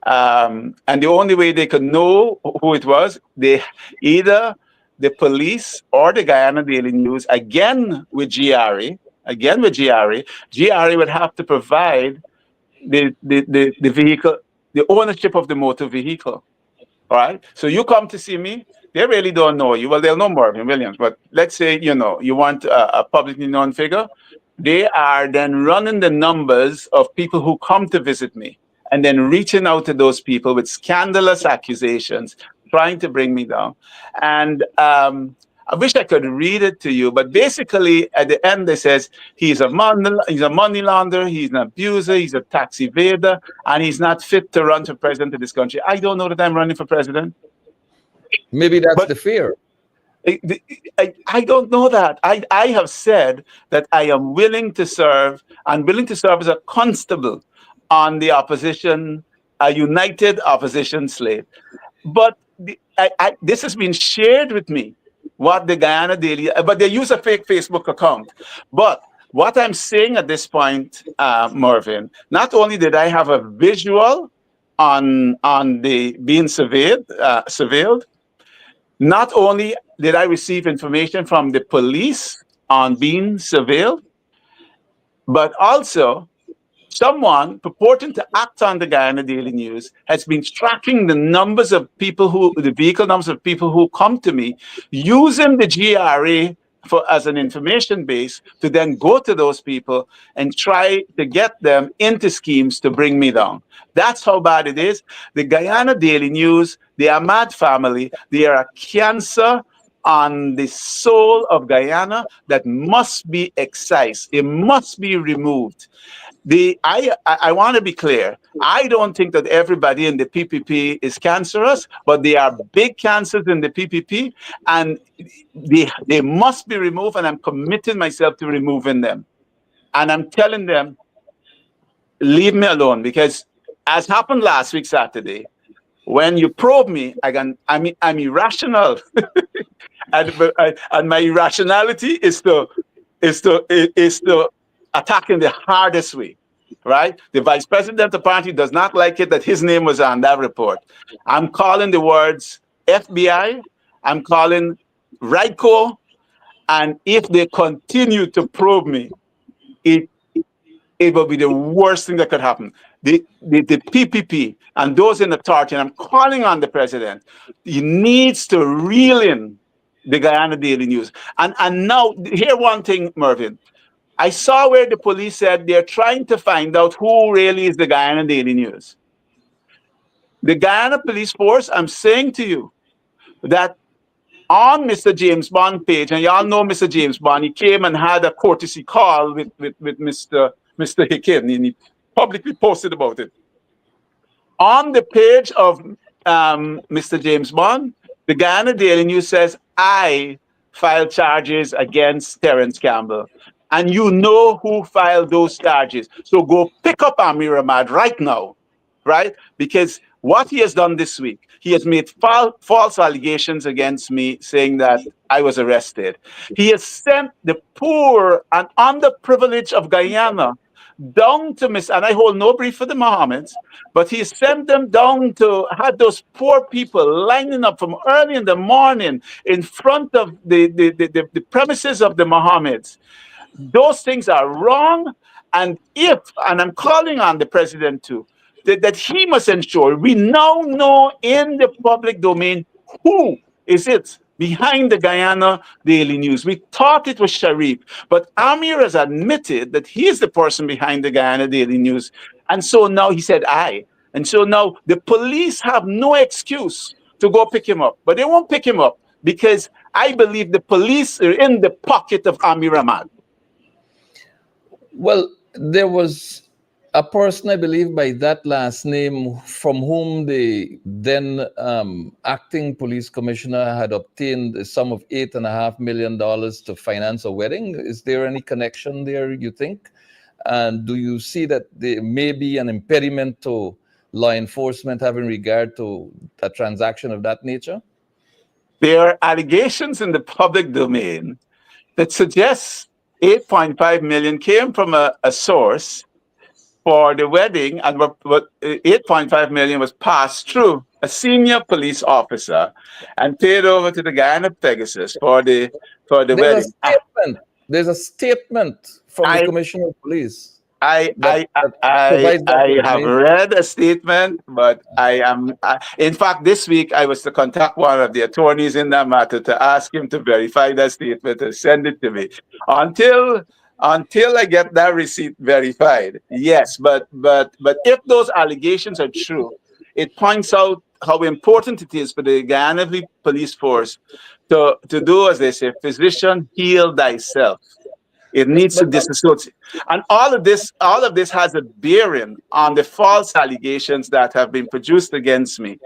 And the only way they could know who it was, either the police or the Guyana Daily News, again with GRE, GRE would have to provide the vehicle, the ownership of the motor vehicle. All right. So you come to see me, they really don't know you. Well, they'll know Mervyn Williams, but let's say, you want a publicly known figure. They are then running the numbers of people who come to visit me and then reaching out to those people with scandalous accusations, trying to bring me down. And I wish I could read it to you, but basically at the end, it says he's a money launderer, he's an abuser, he's a tax evader, and he's not fit to run for president of this country. I don't know that I'm running for president. Maybe that's the fear. I don't know that. I have said that I am willing to serve. I'm willing to serve as a constable on the opposition, a united opposition slate. But this has been shared with me, what the Guyana Daily, but they use a fake Facebook account. But what I'm saying at this point, Mervyn, not only did I have a visual on the being surveilled, not only did I receive information from the police on being surveilled, but also someone purporting to act on the Guyana Daily News has been tracking the vehicle numbers of people who come to me, using the GRA as an information base to then go to those people and try to get them into schemes to bring me down. That's how bad it is. The Guyana Daily News, they are mad family. They are a cancer on the soul of Guyana that must be excised. It must be removed. I want to be clear. I don't think that everybody in the PPP is cancerous, but they are big cancers in the PPP, and they must be removed, and I'm committing myself to removing them. And I'm telling them, leave me alone, because as happened last week, Saturday, when you probe me, I'm irrational. and my irrationality is to attack in the hardest way, right? The vice president of the party does not like it that his name was on that report. I'm calling the words FBI, I'm calling RICO, and if they continue to probe me, it will be the worst thing that could happen. The PPP and those in authority, and I'm calling on the president, he needs to reel in the Guyana Daily News. And now, hear one thing, Mervyn. I saw where the police said they're trying to find out who really is the Guyana Daily News. The Guyana Police Force, I'm saying to you that on Mr. James Bond page, and y'all know Mr. James Bond, he came and had a courtesy call with Mr. Hicken, and he publicly posted about it. On the page of Mr. James Bond, the Guyana Daily News says, I filed charges against Terrance Campbell. And you know who filed those charges. So go pick up Amir Ahmad right now, right? Because what he has done this week, he has made false allegations against me saying that I was arrested. He has sent the poor and underprivileged of Guyana down to and I hold no brief for the Mohammeds, but he sent them down to have those poor people lining up from early in the morning in front of the premises of the Mohammeds. Those things are wrong. And I'm calling on the president too, that he must ensure we now know in the public domain who is it behind the Guyana Daily News. We thought it was Sharif, but Amir has admitted that he is the person behind the Guyana Daily News. And so now he said, I. And so now the police have no excuse to go pick him up, but they won't pick him up because I believe the police are in the pocket of Amir Ahmad. Well, there was a person, I believe, by that last name from whom the then acting police commissioner had obtained a sum of $8.5 million to finance a wedding. Is there any connection there, you think? And do you see that there may be an impediment to law enforcement having regard to a transaction of that nature? There are allegations in the public domain that suggests 8.5 million came from a source for the wedding, and what 8.5 million was passed through a senior police officer and paid over to the Guyana Pegasus for the wedding. There's a statement from the Commissioner of Police. I have read a statement, but in fact, this week I was to contact one of the attorneys in that matter to ask him to verify that statement and send it to me. Until I get that receipt verified, yes. But if those allegations are true, it points out how important it is for the Guyana Police Force to do, as they say, physician, heal thyself. It needs to disassociate. And all of this has a bearing on the false allegations that have been produced against me.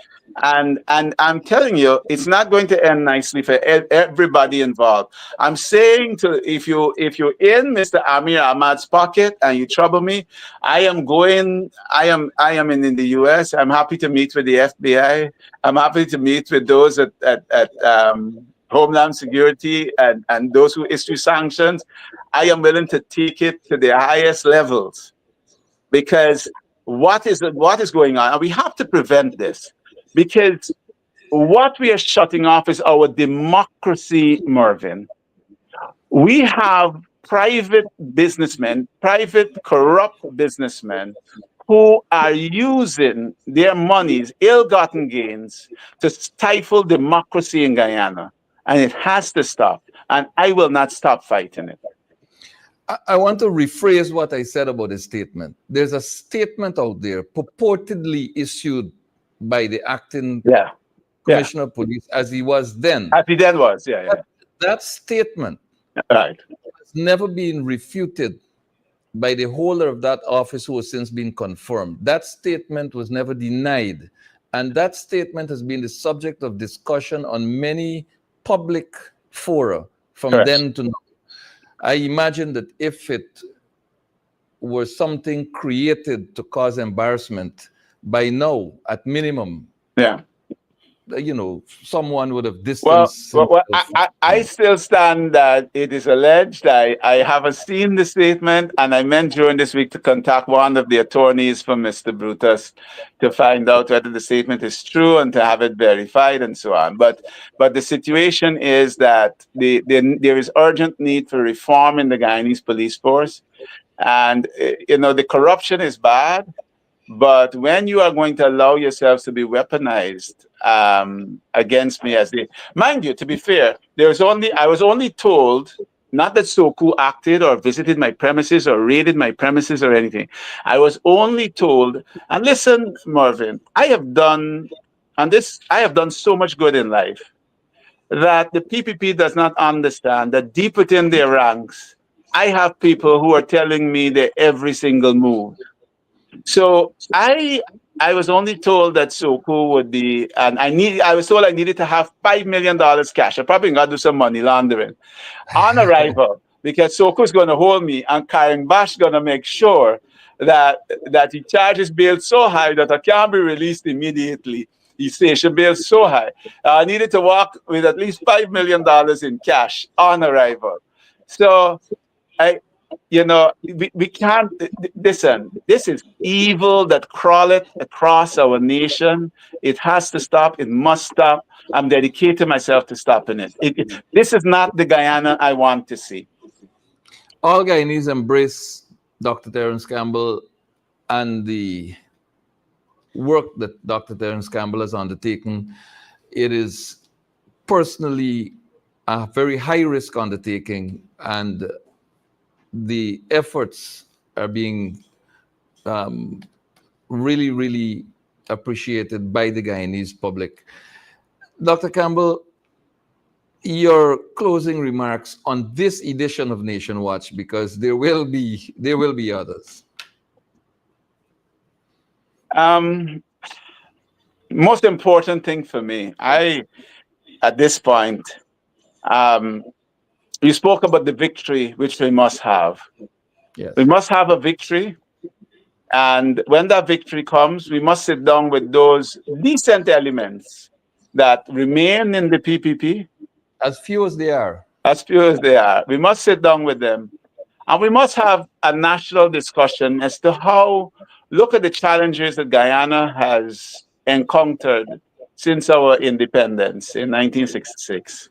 And I'm telling you, it's not going to end nicely for everybody involved. I'm saying if you're in Mr. Amir Ahmad's pocket and you trouble me, I am in the US. I'm happy to meet with the FBI. I'm happy to meet with those at Homeland Security and those who issue sanctions. I am willing to take it to the highest levels, because what is going on? And we have to prevent this, because what we are shutting off is our democracy, Mervyn. We have private businessmen, private corrupt businessmen who are using their monies, ill-gotten gains, to stifle democracy in Guyana. And it has to stop. And I will not stop fighting it. I want to rephrase what I said about the statement. There's a statement out there purportedly issued by the acting Commissioner of Police, as he was then. As he then was, That statement has never been refuted by the holder of that office, who has since been confirmed. That statement was never denied. And that statement has been the subject of discussion on many public fora from then to now. I imagine that if it were something created to cause embarrassment, by now, at minimum, someone would have distanced. Well, I still stand that it is alleged. I haven't seen the statement, and I meant during this week to contact one of the attorneys for Mr. Brutus to find out whether the statement is true and to have it verified and so on. But the situation is that there is urgent need for reform in the Guyanese police force, and the corruption is bad. But when you are going to allow yourselves to be weaponized against me, mind you, to be fair, I was only told not that Soku acted or visited my premises or raided my premises or anything. I was only told, and listen, Mervyn, I have done so much good in life that the PPP does not understand that deep within their ranks, I have people who are telling me their every single move. So I was only told that Soku would be, and I was told I needed to have $5 million cash. I probably got to do some money laundering on arrival, because Soko's going to hold me, and Karen Bash going to make sure that he charges bail so high that I can't be released immediately. He station bail so high. I needed to walk with at least $5 million in cash on arrival. So we can't listen. This is evil that crawleth across our nation. It has to stop. It must stop. I'm dedicating myself to stopping it. This is not the Guyana I want to see. All Guyanese embrace Dr. Terrance Campbell and the work that Dr. Terrance Campbell has undertaken. It is personally a very high-risk undertaking, and the efforts are being really, really appreciated by the Guyanese public. Dr. Campbell, your closing remarks on this edition of Nation Watch, because there will be others. Most important thing for me, at this point, you spoke about the victory which we must have. Yes. We must have a victory. And when that victory comes, we must sit down with those decent elements that remain in the PPP. As few as they are. As few as they are. We must sit down with them. And we must have a national discussion as to how, look at the challenges that Guyana has encountered since our independence in 1966.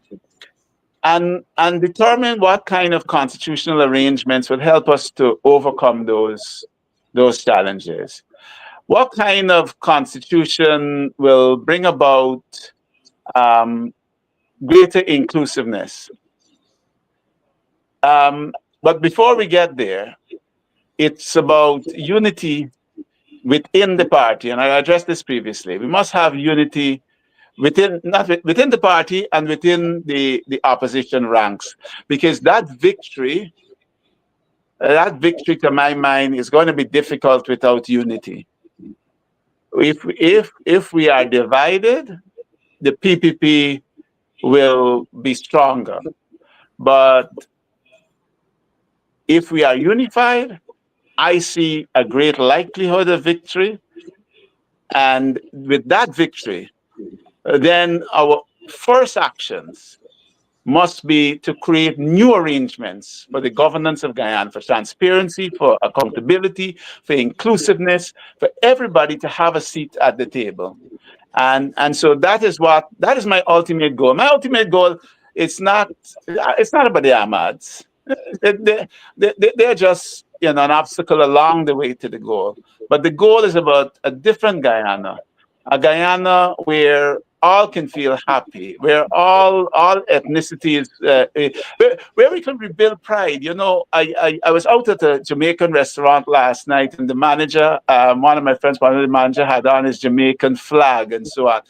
And determine what kind of constitutional arrangements will help us to overcome those challenges. What kind of constitution will bring about greater inclusiveness? But before we get there, it's about unity within the party. And I addressed this previously. We must have unity within the party and within the opposition ranks, because that victory to my mind is going to be difficult without unity. If we are divided, the PPP will be stronger. But if we are unified, I see a great likelihood of victory. And with that victory, then our first actions must be to create new arrangements for the governance of Guyana, for transparency, for accountability, for inclusiveness, for everybody to have a seat at the table. And so that is my ultimate goal. My ultimate goal, it's not about the Ahmads. They're just an obstacle along the way to the goal. But the goal is about a different Guyana, a Guyana where all can feel happy, where all ethnicities, where we can rebuild pride. I was out at a Jamaican restaurant last night, and the manager, one of my friends, had on his Jamaican flag and so on.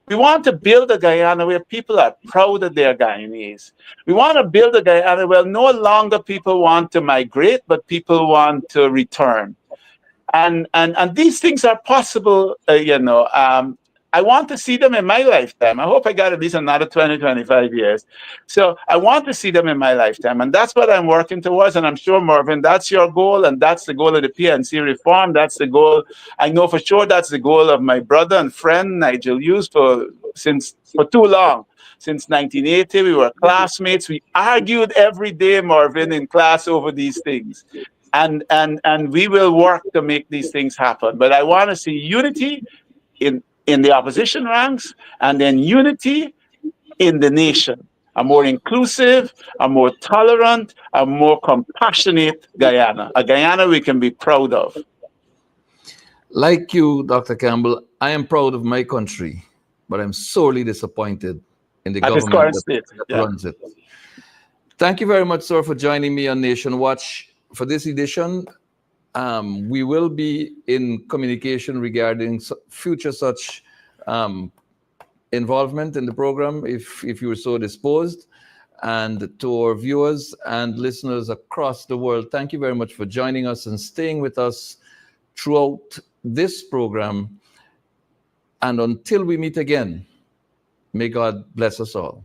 We want to build a Guyana where people are proud that they are Guyanese. We want to build a Guyana where no longer people want to migrate, but people want to return. And these things are possible, I want to see them in my lifetime. I hope I got at least another 20, 25 years. So I want to see them in my lifetime. And that's what I'm working towards. And I'm sure, Mervyn, that's your goal. And that's the goal of the PNC reform. That's the goal. I know for sure that's the goal of my brother and friend, Nigel Hughes, for too long. Since 1980, we were classmates. We argued every day, Mervyn, in class over these things. And we will work to make these things happen. But I want to see unity in the opposition ranks, and then unity in the nation. A more inclusive, a more tolerant, a more compassionate Guyana. A Guyana we can be proud of. Like you, Dr. Campbell, I am proud of my country, but I'm sorely disappointed in the government that runs it. Thank you very much, sir, for joining me on Nation Watch for this edition. We will be in communication regarding future such involvement in the program if you were so disposed. And to our viewers and listeners across the world, thank you very much for joining us and staying with us throughout this program. And until we meet again, may God bless us all.